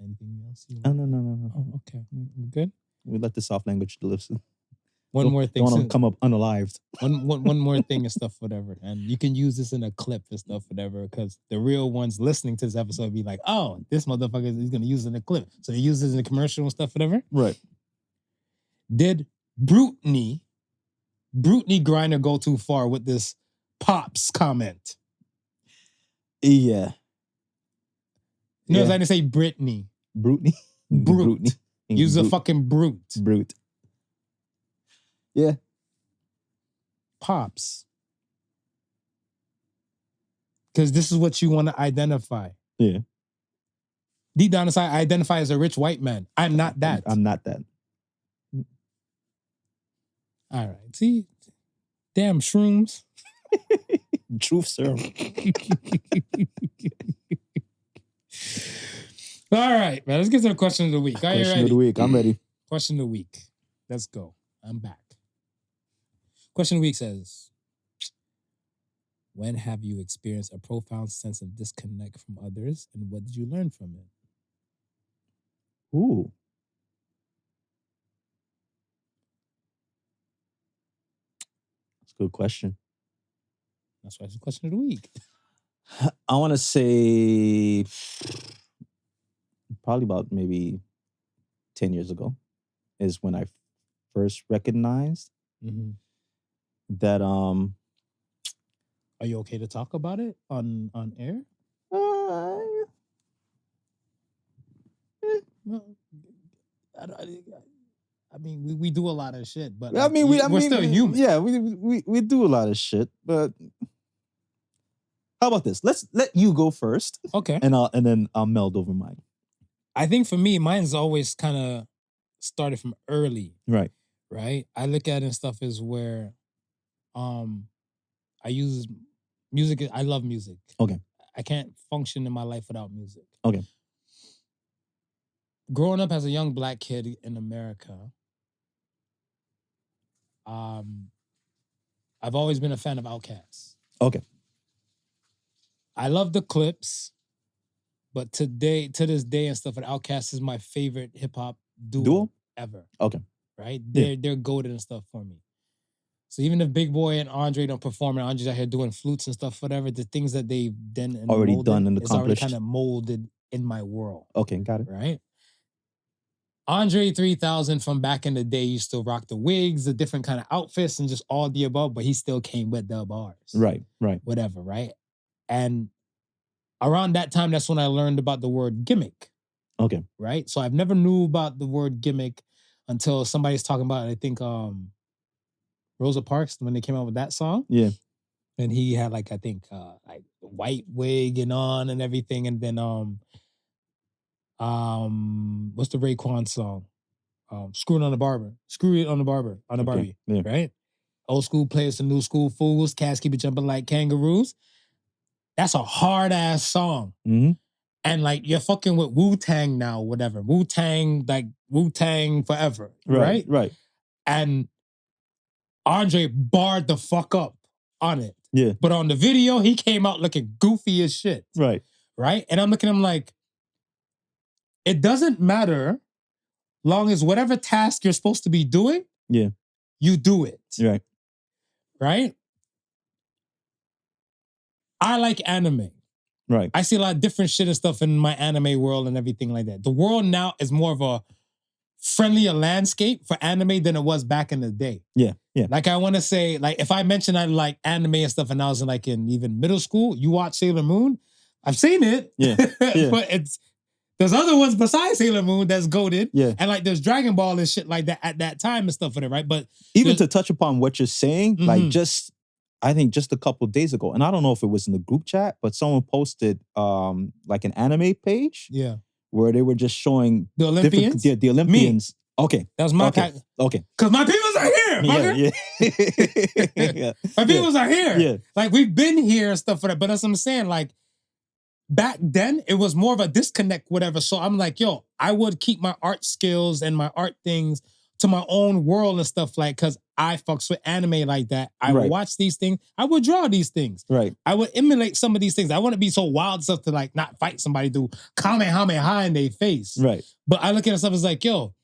[SPEAKER 2] Anything else?
[SPEAKER 1] No.
[SPEAKER 2] Oh, okay. You good?
[SPEAKER 1] We let the soft language listen.
[SPEAKER 2] One more thing.
[SPEAKER 1] Don't want to come up unalived.
[SPEAKER 2] One more thing and stuff, whatever. And you can use this in a clip and stuff, whatever, because the real ones listening to this episode be like, oh, this motherfucker is going to use it in a clip. So they use this in a commercial and stuff, whatever.
[SPEAKER 1] Right.
[SPEAKER 2] Did Brutney Grinder go too far with this Pops comment?
[SPEAKER 1] Yeah.
[SPEAKER 2] You know, I didn't say Britney.
[SPEAKER 1] Brutney?
[SPEAKER 2] Brute. Use a fucking brute.
[SPEAKER 1] Brute. Yeah.
[SPEAKER 2] Pops. Because this is what you want to identify.
[SPEAKER 1] Yeah.
[SPEAKER 2] Deep down inside, I identify as a rich white man. I'm not that.
[SPEAKER 1] I'm not that.
[SPEAKER 2] All right. See? Damn shrooms.
[SPEAKER 1] Truth serum.
[SPEAKER 2] All right, man. Let's get to the question of the week. Are you ready?
[SPEAKER 1] Question of the week. I'm ready.
[SPEAKER 2] Question of the week. Let's go. I'm back. Question of the week says, when have you experienced a profound sense of disconnect from others, and what did you learn from it?
[SPEAKER 1] Ooh. That's a good question.
[SPEAKER 2] That's why it's the question of the week.
[SPEAKER 1] I want to say probably about maybe 10 years ago is when I first recognized that
[SPEAKER 2] Are you okay to talk about it on air? I mean, we do a lot of shit, but we're still human.
[SPEAKER 1] Yeah, we do a lot of shit, but how about this? Let's let you go first.
[SPEAKER 2] Okay.
[SPEAKER 1] And then I'll meld over mine.
[SPEAKER 2] I think for me, mine's always kind of started from early.
[SPEAKER 1] Right.
[SPEAKER 2] Right? I look at it and stuff as where I use music. I love music.
[SPEAKER 1] Okay.
[SPEAKER 2] I can't function in my life without music.
[SPEAKER 1] Okay.
[SPEAKER 2] Growing up as a young black kid in America, I've always been a fan of Outkast.
[SPEAKER 1] Okay.
[SPEAKER 2] I love the clips, but to this day and stuff, Outkast is my favorite hip hop duo ever.
[SPEAKER 1] Okay.
[SPEAKER 2] Right? They're goated and stuff for me. So even if Big Boy and Andre don't perform and Andre's out here doing flutes and stuff, whatever, the things that they've done and
[SPEAKER 1] already
[SPEAKER 2] molded,
[SPEAKER 1] done and
[SPEAKER 2] it's already
[SPEAKER 1] accomplished.
[SPEAKER 2] kind of molded in my world.
[SPEAKER 1] Okay, got it.
[SPEAKER 2] Right? Andre 3000 from back in the day used to rock the wigs, the different kind of outfits and just all the above, but he still came with the bars.
[SPEAKER 1] Right.
[SPEAKER 2] Whatever, right? And around that time, that's when I learned about the word gimmick.
[SPEAKER 1] Okay.
[SPEAKER 2] right? So I've never knew about the word gimmick until somebody's talking about it. I think Rosa Parks when they came out with that song.
[SPEAKER 1] Yeah.
[SPEAKER 2] And he had like I think like white wig and on and everything, and then what's the Raekwon song? Screw It on the Barber, on the Barbie,
[SPEAKER 1] Yeah.
[SPEAKER 2] right? Old school players to new school fools, cats keep it jumping like kangaroos. That's a hard ass song.
[SPEAKER 1] Mm-hmm.
[SPEAKER 2] And like you're fucking with Wu-Tang now, whatever. Wu-Tang, like Wu-Tang forever. Right?
[SPEAKER 1] Right.
[SPEAKER 2] And Andre barred the fuck up on it.
[SPEAKER 1] Yeah.
[SPEAKER 2] But on the video, he came out looking goofy as shit.
[SPEAKER 1] Right.
[SPEAKER 2] Right? And I'm looking at him like, it doesn't matter long as whatever task you're supposed to be doing,
[SPEAKER 1] Yeah.
[SPEAKER 2] you do it.
[SPEAKER 1] Right.
[SPEAKER 2] Right? I like anime.
[SPEAKER 1] Right.
[SPEAKER 2] I see a lot of different shit and stuff in my anime world and everything like that. The world now is more of a friendlier landscape for anime than it was back in the day.
[SPEAKER 1] Yeah. Yeah.
[SPEAKER 2] Like I want to say, like if I mentioned I like anime and stuff and I was in even middle school, you watch Sailor Moon, I've seen it.
[SPEAKER 1] Yeah. Yeah.
[SPEAKER 2] But there's other ones besides Sailor Moon that's goated.
[SPEAKER 1] Yeah.
[SPEAKER 2] And like there's Dragon Ball and shit like that at that time and stuff for it, right? But
[SPEAKER 1] even to touch upon what you're saying, like
[SPEAKER 2] Mhm.
[SPEAKER 1] I think just a couple of days ago, and I don't know if it was in the group chat, but someone posted like an anime page
[SPEAKER 2] yeah.
[SPEAKER 1] where they were just showing
[SPEAKER 2] The Olympians?
[SPEAKER 1] the Olympians. Okay.
[SPEAKER 2] That was my
[SPEAKER 1] Okay. Okay.
[SPEAKER 2] Because my peoples are here, fucker.
[SPEAKER 1] Yeah. Yeah.
[SPEAKER 2] My peoples are here.
[SPEAKER 1] Yeah.
[SPEAKER 2] Like we've been here and stuff for that. But that's what I'm saying. Like back then, it was more of a disconnect, whatever. So I'm like, yo, I would keep my art skills and my art things to my own world and stuff like, because I fucks with anime like that. I would
[SPEAKER 1] Right.
[SPEAKER 2] watch these things. I would draw these things.
[SPEAKER 1] Right.
[SPEAKER 2] I would emulate some of these things. I wouldn't be so wild stuff to like not fight somebody, do Kamehameha in their face.
[SPEAKER 1] Right.
[SPEAKER 2] But I look at stuff as like, yo,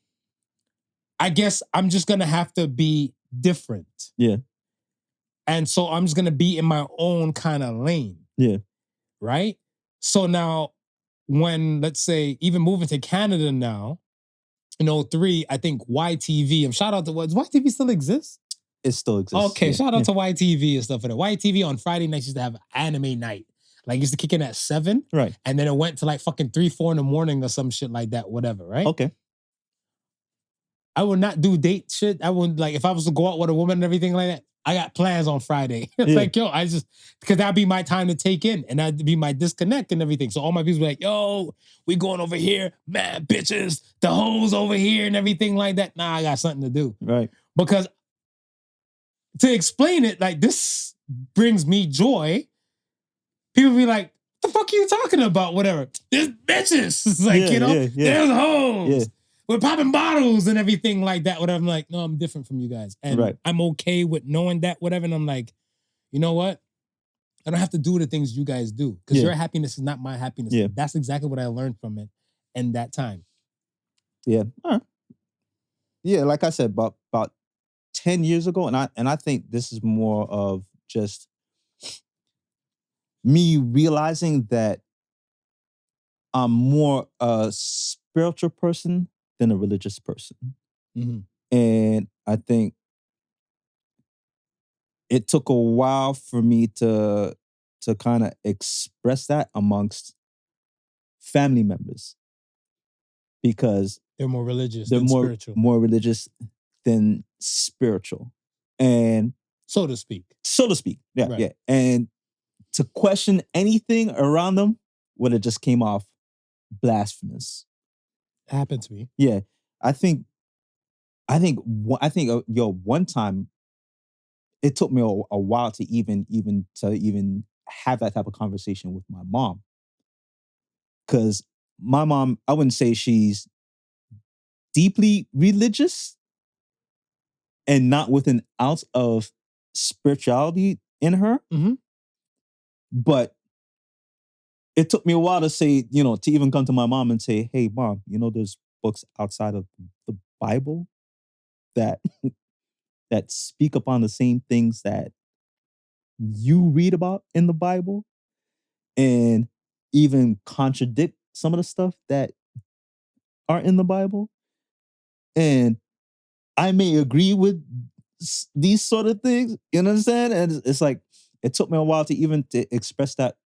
[SPEAKER 2] I guess I'm just gonna have to be different.
[SPEAKER 1] Yeah.
[SPEAKER 2] And so I'm just gonna be in my own kind of lane.
[SPEAKER 1] Yeah.
[SPEAKER 2] Right? So now when let's say even moving to Canada now, in 03, I think YTV, and shout out to does YTV still exist?
[SPEAKER 1] It still exists.
[SPEAKER 2] Okay,
[SPEAKER 1] Yeah.
[SPEAKER 2] shout out to YTV and stuff for that. YTV on Friday nights used to have anime night. Like used to kick in at 7.
[SPEAKER 1] Right.
[SPEAKER 2] And then it went to like fucking 3, 4 in the morning or some shit like that, whatever, right?
[SPEAKER 1] Okay.
[SPEAKER 2] I would not do date shit. I wouldn't like if I was to go out with a woman and everything like that. I got plans on Friday.
[SPEAKER 1] Yeah.
[SPEAKER 2] Like, yo, because that'd be my time to take in and that'd be my disconnect and everything. So all my people be like, yo, we going over here, mad bitches, the hoes over here and everything like that. Nah, I got something to do.
[SPEAKER 1] Right.
[SPEAKER 2] Because to explain it, like this brings me joy. People be like, the fuck are you talking about? Whatever. There's bitches. It's like, there's hoes.
[SPEAKER 1] Yeah.
[SPEAKER 2] We're popping bottles and everything like that. Whatever. I'm like, no, I'm different from you guys. And
[SPEAKER 1] Right.
[SPEAKER 2] I'm okay with knowing that, whatever. And I'm like, you know what? I don't have to do the things you guys do. Because
[SPEAKER 1] Yeah.
[SPEAKER 2] your happiness is not my happiness.
[SPEAKER 1] Yeah.
[SPEAKER 2] That's exactly what I learned from it in that time.
[SPEAKER 1] Yeah. All right. Yeah, like I said, about 10 years ago, and I think this is more of just me realizing that I'm more a spiritual person than a religious person.
[SPEAKER 2] Mhm.
[SPEAKER 1] And I think it took a while for me to kind of express that amongst family members because
[SPEAKER 2] They're more religious
[SPEAKER 1] they're
[SPEAKER 2] than
[SPEAKER 1] more
[SPEAKER 2] spiritual,
[SPEAKER 1] more religious than spiritual, and
[SPEAKER 2] so to speak.
[SPEAKER 1] Yeah,
[SPEAKER 2] Right.
[SPEAKER 1] yeah. And to question anything around them would have just came off blasphemous.
[SPEAKER 2] It happened to me.
[SPEAKER 1] Yeah, I think, one time it took me a while to even have that type of conversation with my mom, because my mom, I wouldn't say she's deeply religious, and not with an ounce of spirituality in her,
[SPEAKER 2] Mhm.
[SPEAKER 1] but it took me a while to say, to even come to my mom and say, hey, mom, there's books outside of the Bible that that speak upon the same things that you read about in the Bible and even contradict some of the stuff that are in the Bible. And I may agree with these sort of things, you understand? And it's like, it took me a while to express that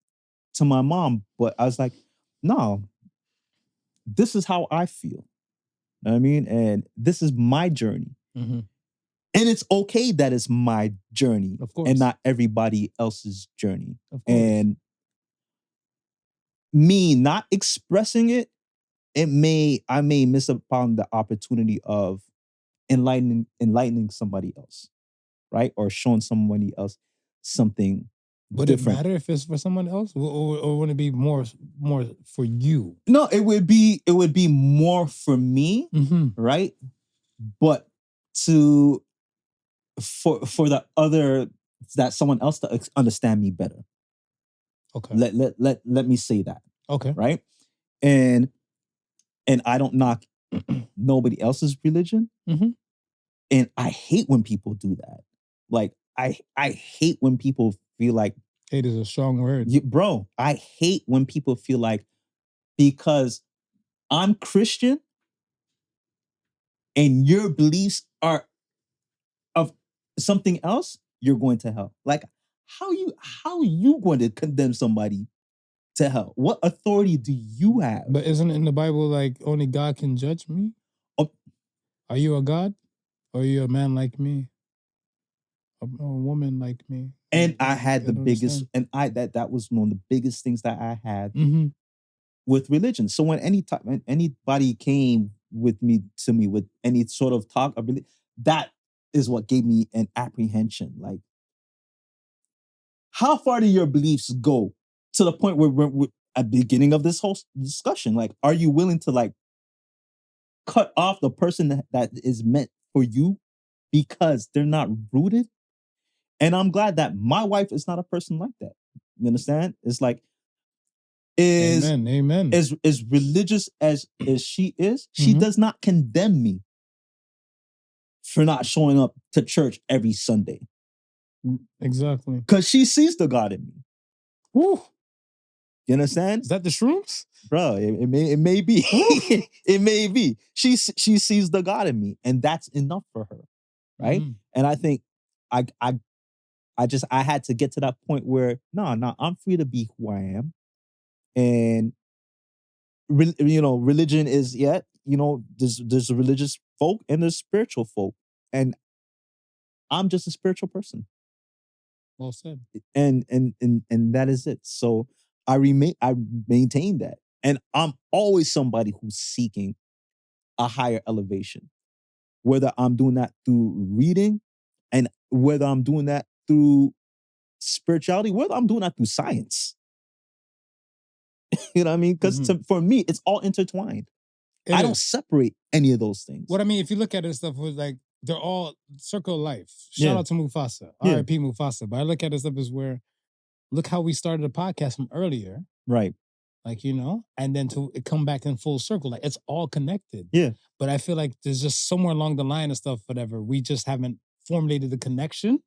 [SPEAKER 1] to my mom, but I was like, no, this is how I feel. You know what I mean? And this is my journey.
[SPEAKER 2] Mm-hmm.
[SPEAKER 1] And it's okay that it's my journey
[SPEAKER 2] Of course.
[SPEAKER 1] and not everybody else's journey.
[SPEAKER 2] Of course.
[SPEAKER 1] And me not expressing it, I may miss upon the opportunity of enlightening somebody else, right? Or showing somebody else something
[SPEAKER 2] Would
[SPEAKER 1] different.
[SPEAKER 2] it matter if it's for someone else, or would it be more for you?
[SPEAKER 1] No, it would be more for me,
[SPEAKER 2] Mm-hmm.
[SPEAKER 1] right? But for the other, that someone else to understand me better.
[SPEAKER 2] Okay.
[SPEAKER 1] Let me say that.
[SPEAKER 2] Okay.
[SPEAKER 1] Right? And I don't knock nobody else's religion.
[SPEAKER 2] Mm-hmm.
[SPEAKER 1] And I hate when people do that. Like I hate when people feel like
[SPEAKER 2] hate is a strong word.
[SPEAKER 1] Bro, I hate when people feel like because I'm Christian and your beliefs are of something else, you're going to hell. Like how you going to condemn somebody to hell? What authority do you have?
[SPEAKER 2] But isn't it in the Bible like only God can judge me?
[SPEAKER 1] Oh.
[SPEAKER 2] Are you a God? Or are you a man like me? A woman like me?
[SPEAKER 1] And I had the biggest, and that was one of the biggest things that I had with religion. So when anybody came to me with any sort of talk of religion, that is what gave me an apprehension. Like, how far do your beliefs go to the point where we're at the beginning of this whole discussion? Like, are you willing to like cut off the person that is meant for you because they're not rooted? And I'm glad that my wife is not a person like that. You understand? It's like,
[SPEAKER 2] Amen.
[SPEAKER 1] As religious as she is, she does not condemn me for not showing up to church every Sunday.
[SPEAKER 2] Exactly.
[SPEAKER 1] Because she sees the God in me.
[SPEAKER 2] Woo.
[SPEAKER 1] You understand?
[SPEAKER 2] Is that the shrooms?
[SPEAKER 1] Bro, it may be. It may be. She sees the God in me, and that's enough for her. Right? And I think I had to get to that point where no, I'm free to be who I am. And religion is there's religious folk and there's spiritual folk, and I'm just a spiritual person.
[SPEAKER 2] Well said.
[SPEAKER 1] And that is it. So I maintain that, and I'm always somebody who's seeking a higher elevation, whether I'm doing that through reading, and whether I'm doing that through spirituality, whether I'm doing that through science. You know what I mean? Because for me, it's all intertwined. I don't separate any of those things.
[SPEAKER 2] What I mean, if you look at it, stuff was like they're all circle of life. Shout out to Mufasa, R.I.P. Mufasa. But I look at it stuff as where look how we started the podcast from earlier,
[SPEAKER 1] right?
[SPEAKER 2] Like and then to come back in full circle, like it's all connected.
[SPEAKER 1] Yeah.
[SPEAKER 2] But I feel like there's just somewhere along the line of stuff, whatever. We just haven't formulated the connection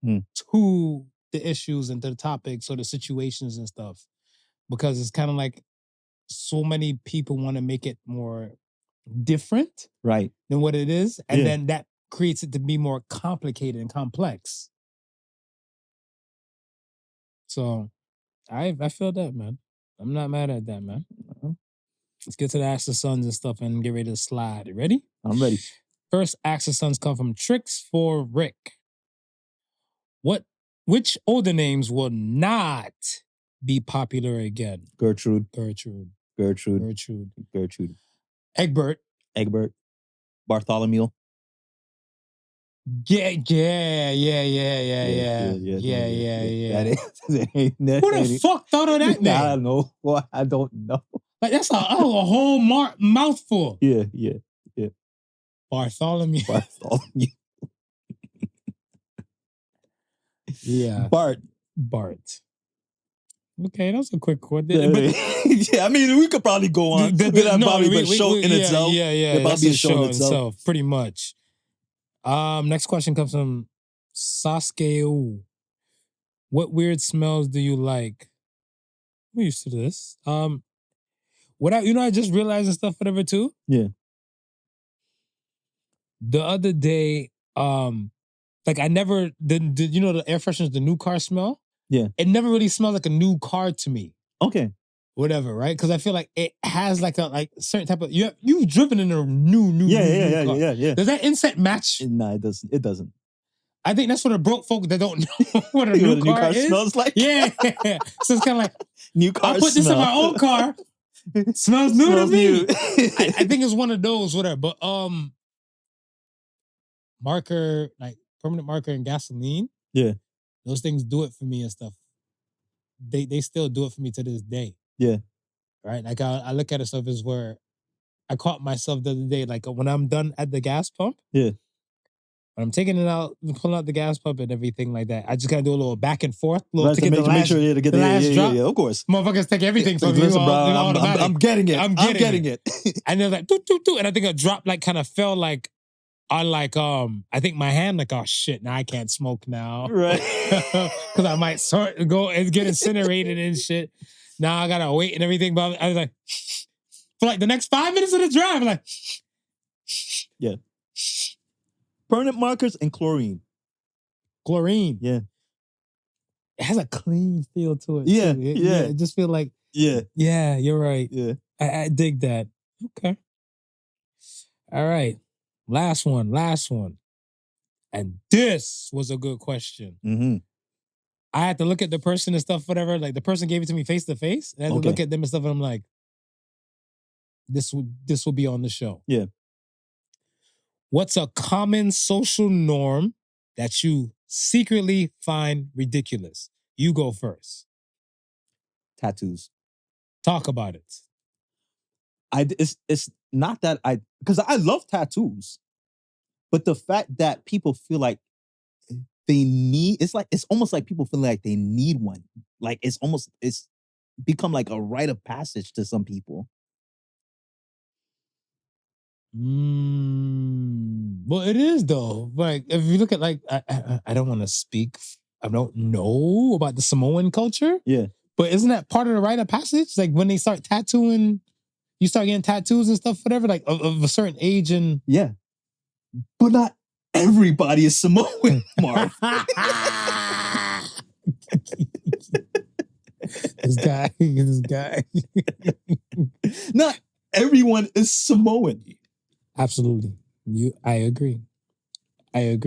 [SPEAKER 2] to the issues and to the topics or the situations and stuff, because it's kind of like so many people want to make it more different than what it is, and then that creates it to be more complicated and complex. So I feel that, man. I'm not mad at that, man. Let's get to the Ask the Sons and stuff and get ready to slide. You ready?
[SPEAKER 1] I'm ready.
[SPEAKER 2] First Ask the Sons come from Tricks for Rick. Which older names will not be popular again?
[SPEAKER 1] Gertrude.
[SPEAKER 2] Egbert.
[SPEAKER 1] Bartholomew.
[SPEAKER 2] Yeah. Who the fuck thought of that name?
[SPEAKER 1] I don't know. Well, I don't know.
[SPEAKER 2] Like that's a whole mouthful.
[SPEAKER 1] Yeah.
[SPEAKER 2] Bartholomew. Yeah.
[SPEAKER 1] Bart.
[SPEAKER 2] Okay, that was a quick one.
[SPEAKER 1] Yeah, I mean, we could probably go on. That'd probably be a show in itself.
[SPEAKER 2] Yeah. That's a show in itself, pretty much. Next question comes from Sasukeoo. What weird smells do you like? We're used to this. I just realized and stuff, whatever, too.
[SPEAKER 1] Yeah.
[SPEAKER 2] The other day, like I never did. The air freshener is the new car smell.
[SPEAKER 1] Yeah.
[SPEAKER 2] It never really smelled like a new car to me.
[SPEAKER 1] Okay.
[SPEAKER 2] whatever, right? Because I feel like it has like a certain type of you've driven in a new car.
[SPEAKER 1] Yeah.
[SPEAKER 2] Does that incense match?
[SPEAKER 1] No, it doesn't. It doesn't.
[SPEAKER 2] I think that's for the broke folk that don't know what a new car is.
[SPEAKER 1] Smells like.
[SPEAKER 2] Yeah. So it's kind of like
[SPEAKER 1] new car.
[SPEAKER 2] I'll put this in my old car. Smells new to me. I think it's one of those, whatever. But marker, like permanent marker and gasoline.
[SPEAKER 1] Yeah.
[SPEAKER 2] Those things do it for me and stuff. They still do it for me to this day.
[SPEAKER 1] Yeah.
[SPEAKER 2] Right? Like I look at it stuff as where I caught myself the other day, like when I'm done at the gas pump.
[SPEAKER 1] Yeah.
[SPEAKER 2] When I'm taking it out, pulling out the gas pump and everything like that, I just gotta do a little back and forth, little to get the last,
[SPEAKER 1] to get the last drop. Yeah, of course.
[SPEAKER 2] Motherfuckers take everything from you.
[SPEAKER 1] Listen, bro, I'm getting it. I'm getting it.
[SPEAKER 2] And they're like, doo, doo, doo. And I think a drop like kind of fell like on like I think my hand like, oh shit, now I can't smoke now.
[SPEAKER 1] Right.
[SPEAKER 2] Because I might go and get incinerated and shit. Now I gotta wait and everything. But I was like, for like the next 5 minutes of the drive, I'm like,
[SPEAKER 1] yeah. Permanent markers and chlorine.
[SPEAKER 2] Chlorine.
[SPEAKER 1] Yeah.
[SPEAKER 2] It has a clean feel to it.
[SPEAKER 1] Yeah.
[SPEAKER 2] Too.
[SPEAKER 1] Yeah.
[SPEAKER 2] It just feel like.
[SPEAKER 1] Yeah.
[SPEAKER 2] Yeah, you're right.
[SPEAKER 1] Yeah.
[SPEAKER 2] I dig that. Okay. All right. Last one. And this was a good question.
[SPEAKER 1] Mm-hmm.
[SPEAKER 2] I had to look at the person and stuff, whatever. Like the person gave it to me face to face. And I had to look at them and stuff, and I'm like, this will be on the show.
[SPEAKER 1] Yeah.
[SPEAKER 2] What's a common social norm that you secretly find ridiculous? You go first.
[SPEAKER 1] Tattoos.
[SPEAKER 2] Talk about it.
[SPEAKER 1] It's not that because I love tattoos, but the fact that people feel like they need, it's almost like people feel like they need one. Like it's become like a rite of passage to some people.
[SPEAKER 2] Well, it is though. Like if you look at like I don't want to speak. I don't know about the Samoan culture.
[SPEAKER 1] Yeah,
[SPEAKER 2] but isn't that part of the rite of passage? Like when they start tattooing, you start getting tattoos and stuff, whatever. Like of a certain age and
[SPEAKER 1] yeah, but not everybody is Samoan, Marv.
[SPEAKER 2] This guy.
[SPEAKER 1] Not everyone is Samoan.
[SPEAKER 2] Absolutely. I agree. I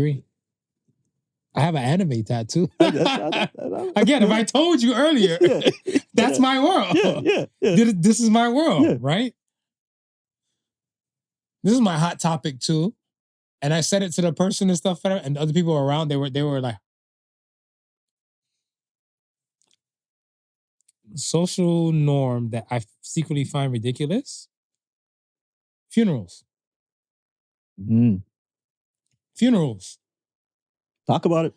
[SPEAKER 2] have an anime tattoo. Again, if I told you earlier, that's my world.
[SPEAKER 1] Yeah.
[SPEAKER 2] This is my world, right? This is my hot topic too. And I said it to the person and stuff, and other people around, they were like, social norm that I secretly find ridiculous. Funerals. Funerals.
[SPEAKER 1] Talk about it.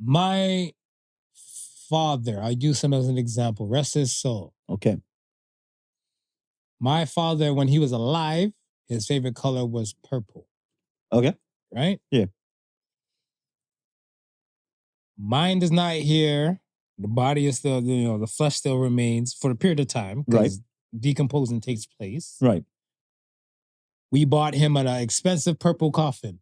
[SPEAKER 2] My father, I use him as an example, rest his soul.
[SPEAKER 1] Okay.
[SPEAKER 2] My father, when he was alive, his favorite color was purple.
[SPEAKER 1] Okay.
[SPEAKER 2] Right?
[SPEAKER 1] Yeah.
[SPEAKER 2] Mind is not here. The body is still, the flesh still remains for a period of time because decomposing takes place.
[SPEAKER 1] Right.
[SPEAKER 2] We bought him an expensive purple coffin.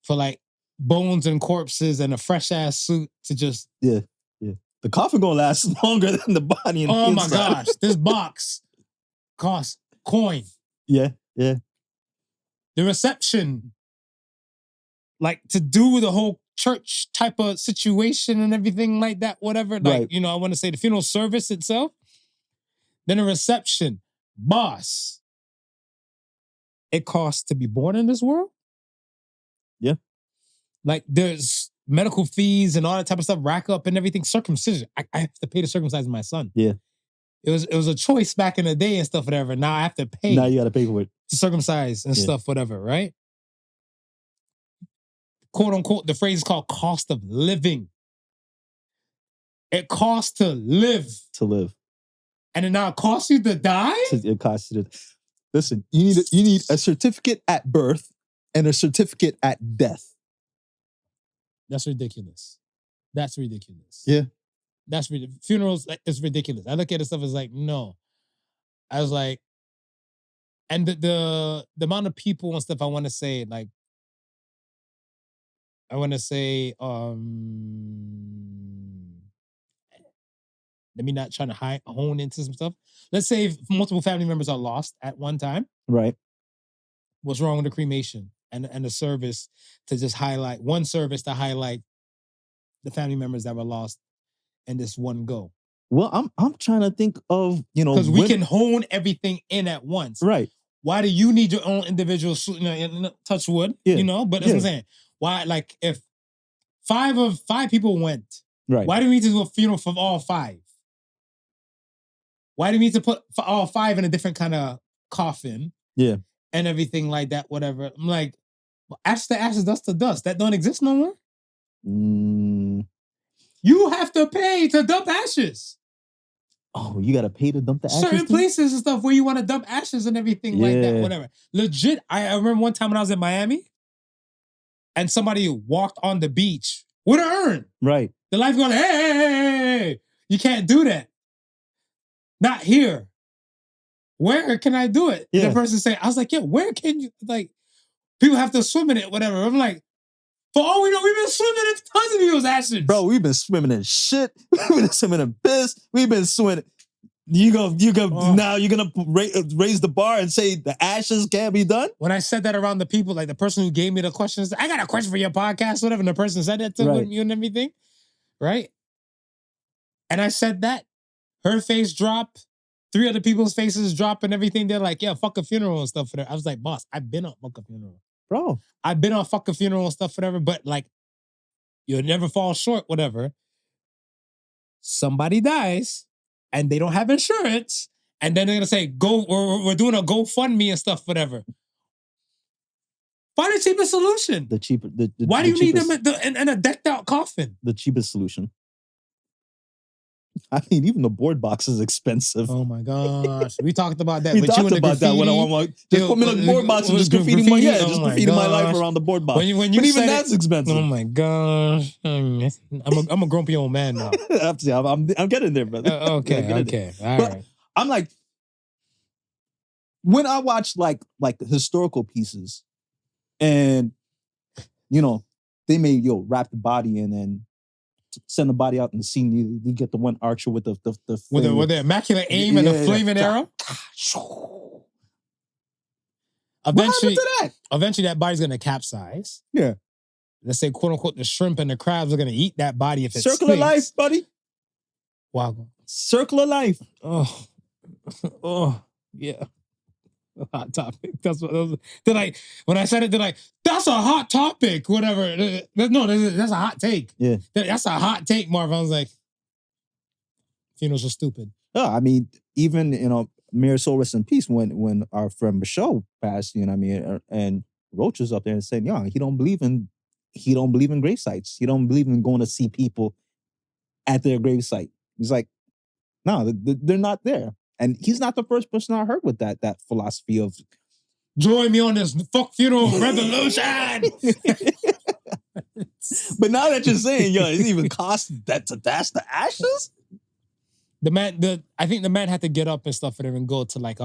[SPEAKER 2] For like bones and corpses and a fresh ass suit to just.
[SPEAKER 1] Yeah. The coffin gonna last longer than the body. And
[SPEAKER 2] oh
[SPEAKER 1] the
[SPEAKER 2] my gosh, this box costs coin.
[SPEAKER 1] Yeah.
[SPEAKER 2] The reception, like to do the whole church type of situation and everything like that, whatever. Like, I want to say the funeral service itself. Then a reception. Boss. It costs to be born in this world.
[SPEAKER 1] Yeah.
[SPEAKER 2] Like there's medical fees and all that type of stuff, rack up and everything. Circumcision. I have to pay to circumcise my son.
[SPEAKER 1] Yeah.
[SPEAKER 2] It was a choice back in the day and stuff, whatever. Now I have to pay.
[SPEAKER 1] Now you got to pay for it.
[SPEAKER 2] To circumcise and stuff, whatever, right? Quote unquote, the phrase is called cost of living. It costs to live. And it now costs you to die?
[SPEAKER 1] It costs you to. Listen, you need a certificate at birth and a certificate at death.
[SPEAKER 2] That's ridiculous. Yeah. That's ridiculous. Funerals is ridiculous. I look at this stuff as like, no. I was like, and the amount of people and stuff I want to say, like, let me not try to hone into some stuff. Let's say if multiple family members are lost at one time.
[SPEAKER 1] Right.
[SPEAKER 2] What's wrong with the cremation and the service to just highlight one service to highlight the family members that were lost in this one go?
[SPEAKER 1] Well, I'm trying to think of,
[SPEAKER 2] because we can hone everything in at once.
[SPEAKER 1] Right.
[SPEAKER 2] Why do you need your own individual, touch wood, but that's what I'm saying. Why, like, if five people went,
[SPEAKER 1] right?
[SPEAKER 2] Why do we need to do a funeral for all five? Why do we need to put all five in a different kind of coffin?
[SPEAKER 1] Yeah.
[SPEAKER 2] And everything like that, whatever. I'm like, ashes to ashes, dust to dust. That don't exist no more. You have to pay to dump ashes.
[SPEAKER 1] Oh, you got to pay to dump the ashes?
[SPEAKER 2] Certain places and stuff where you want to dump ashes and everything like that, whatever. Legit, I remember one time when I was in Miami and somebody walked on the beach with an urn.
[SPEAKER 1] Right.
[SPEAKER 2] The lifeguard, hey, you can't do that. Not here. Where can I do it? Yeah. The person said, I was like, where can you, like, people have to swim in it, whatever. I'm like, for all we know, we've been swimming in tons of people's ashes.
[SPEAKER 1] Bro, we've been swimming in shit. We've been swimming in piss. We've been swimming. You go. Now you're going to raise the bar and say the ashes can't be done?
[SPEAKER 2] When I said that around the people, like the person who gave me the questions, I got a question for your podcast, whatever. And the person said that to me and everything. Right? And I said that. Her face dropped. 3 other people's faces drop and everything. They're like, fuck a funeral and stuff for that. I was like, boss, I've been on fuck a funeral.
[SPEAKER 1] Bro.
[SPEAKER 2] I've been on fuck a funeral and stuff, whatever, but like, you'll never fall short, whatever. Somebody dies and they don't have insurance, and then they're gonna say, we're doing a GoFundMe and stuff, whatever. Find a cheaper solution. Why do you need them in a decked out coffin?
[SPEAKER 1] The cheapest solution. I mean, even the board box is expensive.
[SPEAKER 2] Oh my gosh. We talked about that.
[SPEAKER 1] We talked about that when I want just put me in the board box and just graffiti my just graffiti my life around the board box.
[SPEAKER 2] When
[SPEAKER 1] but even that's expensive.
[SPEAKER 2] Oh my gosh. I'm a grumpy old man now.
[SPEAKER 1] I'm getting there, brother.
[SPEAKER 2] Okay. All right.
[SPEAKER 1] I'm like, when I watch like historical pieces and they may wrap the body in and send the body out in the scene. You get the one archer with the
[SPEAKER 2] with the immaculate aim and the flaming arrow. Eventually, that body's gonna capsize.
[SPEAKER 1] Yeah.
[SPEAKER 2] Let's say, quote unquote, the shrimp and the crabs are gonna eat that body if it
[SPEAKER 1] circle of life, buddy.
[SPEAKER 2] Wow.
[SPEAKER 1] Circle of life.
[SPEAKER 2] Oh, yeah. Hot topic. That's what they're like. When I said it, they're like, "That's a hot topic." Whatever. No, that's a hot take.
[SPEAKER 1] Yeah,
[SPEAKER 2] that's a hot take, Marv. I was like, funerals are stupid.
[SPEAKER 1] Oh, I mean, even Mayor Soul rest in peace. When our friend Michelle passed, and Roach was up there and saying, he don't believe in grave sites. He don't believe in going to see people at their grave site. He's like, no, they're not there. And he's not the first person I heard with that philosophy of
[SPEAKER 2] join me on this fuck funeral revolution.
[SPEAKER 1] But now that you're saying, it even costs that to dash the ashes.
[SPEAKER 2] I think the man had to get up and stuff for them and go to like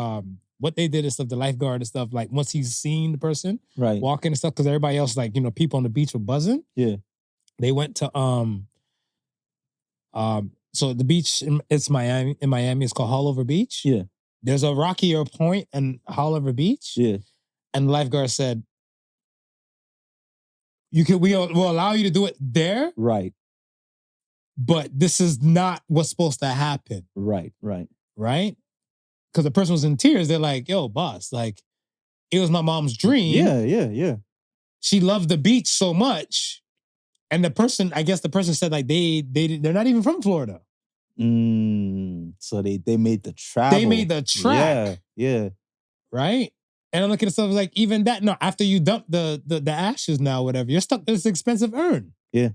[SPEAKER 2] what they did and stuff, the lifeguard and stuff. Like once he's seen the person walking and stuff, because everybody else, like people on the beach were buzzing.
[SPEAKER 1] Yeah,
[SPEAKER 2] they went to So the beach, it's Miami. In Miami, it's called Hollover Beach.
[SPEAKER 1] Yeah.
[SPEAKER 2] There's a rockier point in Hollover Beach.
[SPEAKER 1] Yeah.
[SPEAKER 2] And the lifeguard said, we'll allow you to do it there.
[SPEAKER 1] Right.
[SPEAKER 2] But this is not what's supposed to happen.
[SPEAKER 1] Right.
[SPEAKER 2] Right? Because the person was in tears. They're like, yo, boss, like, it was my mom's dream.
[SPEAKER 1] Yeah.
[SPEAKER 2] She loved the beach so much. And I guess the person said like they're not even from Florida.
[SPEAKER 1] So they made the travel.
[SPEAKER 2] They made the track.
[SPEAKER 1] Yeah.
[SPEAKER 2] Right? And I'm looking at stuff like even that. No, after you dump the ashes now, whatever, you're stuck in this expensive urn.
[SPEAKER 1] Yeah.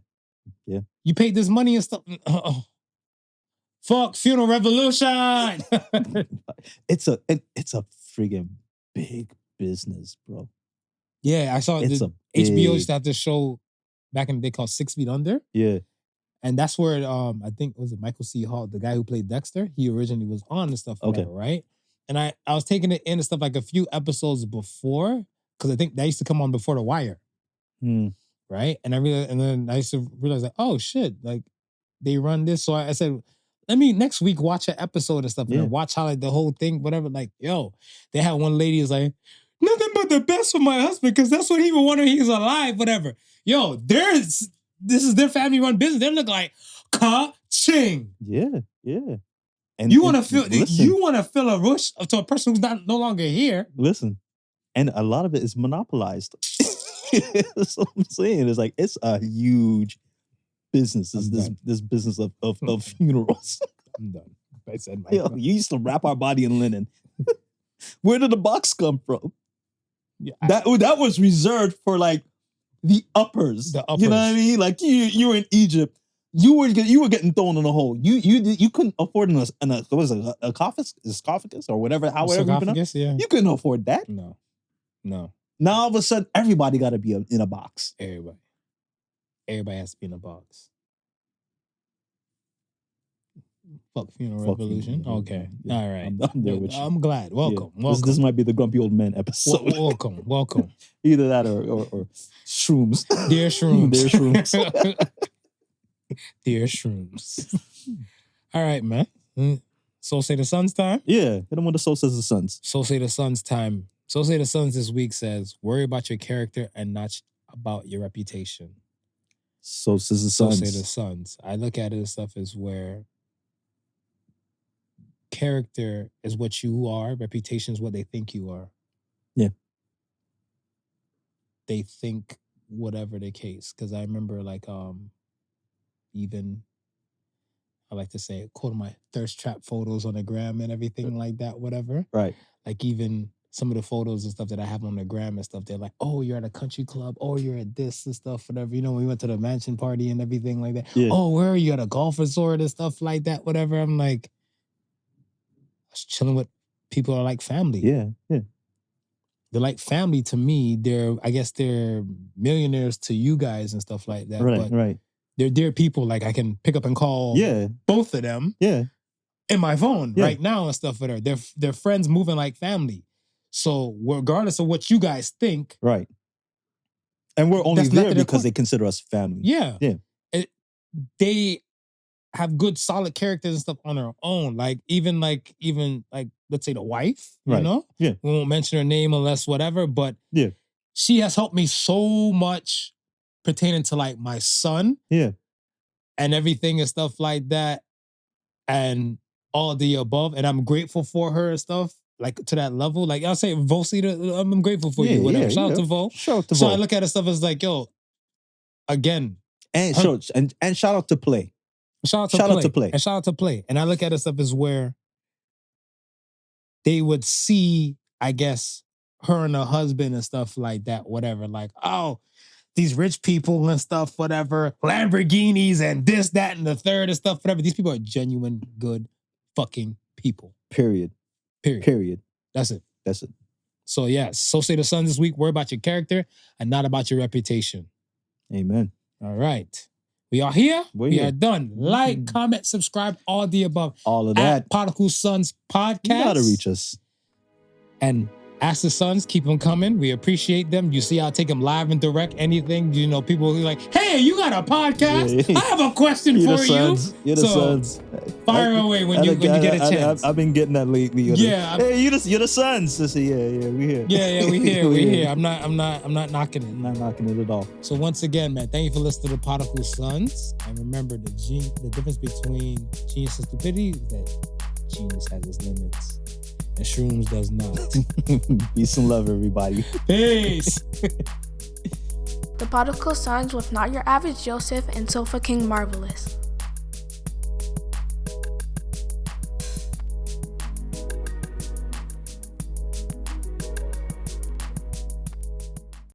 [SPEAKER 2] You paid this money and stuff. Fuck funeral revolution.
[SPEAKER 1] It's a friggin' big business, bro.
[SPEAKER 2] Yeah, I saw HBO used to have this show back in the day called 6 Feet Under.
[SPEAKER 1] Yeah.
[SPEAKER 2] And that's where I think was it Michael C. Hall, the guy who played Dexter, he originally was on and stuff, whatever, right? And I was taking it in and stuff like a few episodes before, because I think that used to come on before The Wire. Right? And then I used to realize like, oh shit, like they run this. So I said, let me next week watch an episode and stuff.
[SPEAKER 1] Yeah.
[SPEAKER 2] And watch how like the whole thing, whatever. Like, yo, they had one lady is like, nothing but the best for my husband because that's what he would want when he's alive, whatever. Yo, this is their family run business. They look like ka-ching.
[SPEAKER 1] Yeah. And
[SPEAKER 2] You want to feel
[SPEAKER 1] listen,
[SPEAKER 2] a rush to a person who's no longer here.
[SPEAKER 1] Listen, and a lot of it is monopolized. That's what I'm saying. It's like it's a huge business. This business of funerals.
[SPEAKER 2] I'm done. I said my
[SPEAKER 1] Yo, you used to wrap our body in linen. Where did the box come from?
[SPEAKER 2] Yeah,
[SPEAKER 1] that was reserved for like the uppers.
[SPEAKER 2] The uppers.
[SPEAKER 1] You know what I mean? Like you were in Egypt. You were getting thrown in a hole. You couldn't afford what was it, a esophagus or whatever, however you pronounce it.
[SPEAKER 2] Yeah.
[SPEAKER 1] You couldn't afford that.
[SPEAKER 2] No.
[SPEAKER 1] Now all of a sudden everybody got to be in a box.
[SPEAKER 2] Everybody has to be in a box. Fuck funeral revolution. Okay.
[SPEAKER 1] Yeah.
[SPEAKER 2] All right.
[SPEAKER 1] I'm there with you.
[SPEAKER 2] I'm glad. Welcome.
[SPEAKER 1] This might be the grumpy old men episode.
[SPEAKER 2] Welcome.
[SPEAKER 1] Either that or shrooms.
[SPEAKER 2] Dear shrooms.
[SPEAKER 1] Dear shrooms.
[SPEAKER 2] Dear shrooms. All right, man. So say the sun's time?
[SPEAKER 1] Yeah. Hit them with the soul says the sons.
[SPEAKER 2] So say the sun's time. So say the sons this week says, worry about your character and not about your reputation.
[SPEAKER 1] So says the sons.
[SPEAKER 2] So say the sons. I look at it as stuff as where character is what you are, reputation is what they think you are.
[SPEAKER 1] Yeah.
[SPEAKER 2] They think whatever the case. Because I remember like even I like to say quote my thirst trap photos on the gram and everything like that, whatever.
[SPEAKER 1] Right.
[SPEAKER 2] Like even some of the photos and stuff that I have on the gram and stuff, they're like, oh, you're at a country club, oh, you're at this and stuff, whatever. You know, we went to the mansion party and everything like that.
[SPEAKER 1] Yeah.
[SPEAKER 2] Oh, where are you at a golf resort and stuff like that, whatever. I'm like, I was chilling with people that are like family.
[SPEAKER 1] Yeah.
[SPEAKER 2] They're like family to me. I guess they're millionaires to you guys and stuff like that.
[SPEAKER 1] Right.
[SPEAKER 2] They're dear people. Like I can pick up and call both of them in my phone right now and stuff with her. They're friends moving like family. So regardless of what you guys think.
[SPEAKER 1] Right. And we're only there because they consider us family.
[SPEAKER 2] Yeah. They have good solid characters and stuff on their own. Like even let's say the wife, you know?
[SPEAKER 1] Yeah.
[SPEAKER 2] We won't mention her name unless whatever, but she has helped me so much pertaining to like my son.
[SPEAKER 1] Yeah.
[SPEAKER 2] And everything and stuff like that. And all the above. And I'm grateful for her and stuff. Like to that level. Like I'll say Vosi, I'm grateful for you. Whatever. Shout out to Vo. So I look at her stuff as like, yo, again.
[SPEAKER 1] And shout out to Play.
[SPEAKER 2] Shout out to Play. And shout out to Play. And I look at her stuff as where they would see, I guess, her and her husband and stuff like that, whatever. Like, oh, these rich people and stuff, whatever, Lamborghinis and this, that, and the third and stuff, whatever. These people are genuine, good fucking people.
[SPEAKER 1] Period.
[SPEAKER 2] That's it.
[SPEAKER 1] That's it.
[SPEAKER 2] So yes, so say the sons this week, worry about your character and not about your reputation.
[SPEAKER 1] Amen.
[SPEAKER 2] All right. We are here. We are done. Like, comment, subscribe, all the above.
[SPEAKER 1] All of that.
[SPEAKER 2] At Podical Sons Podcast.
[SPEAKER 1] You gotta reach us.
[SPEAKER 2] And ask the sons, keep them coming. We appreciate them. You see, I'll take them live and direct anything. You know, people who are like, hey, you got a podcast? I have a question for you.
[SPEAKER 1] You're the sons.
[SPEAKER 2] Fire away when you get a chance.
[SPEAKER 1] I've been getting that lately. Hey, you're the sons. We here.
[SPEAKER 2] Yeah, we here. I'm not knocking it.
[SPEAKER 1] I'm not knocking it at all.
[SPEAKER 2] So once again, man, thank you for listening to Podical Sons. And remember, the difference between genius and stupidity is that genius has its limits. And shrooms does not.
[SPEAKER 1] Peace and love, everybody.
[SPEAKER 2] Peace.
[SPEAKER 4] The Podical Sons with Not Your Average Joseph and Sofa King Marvelous.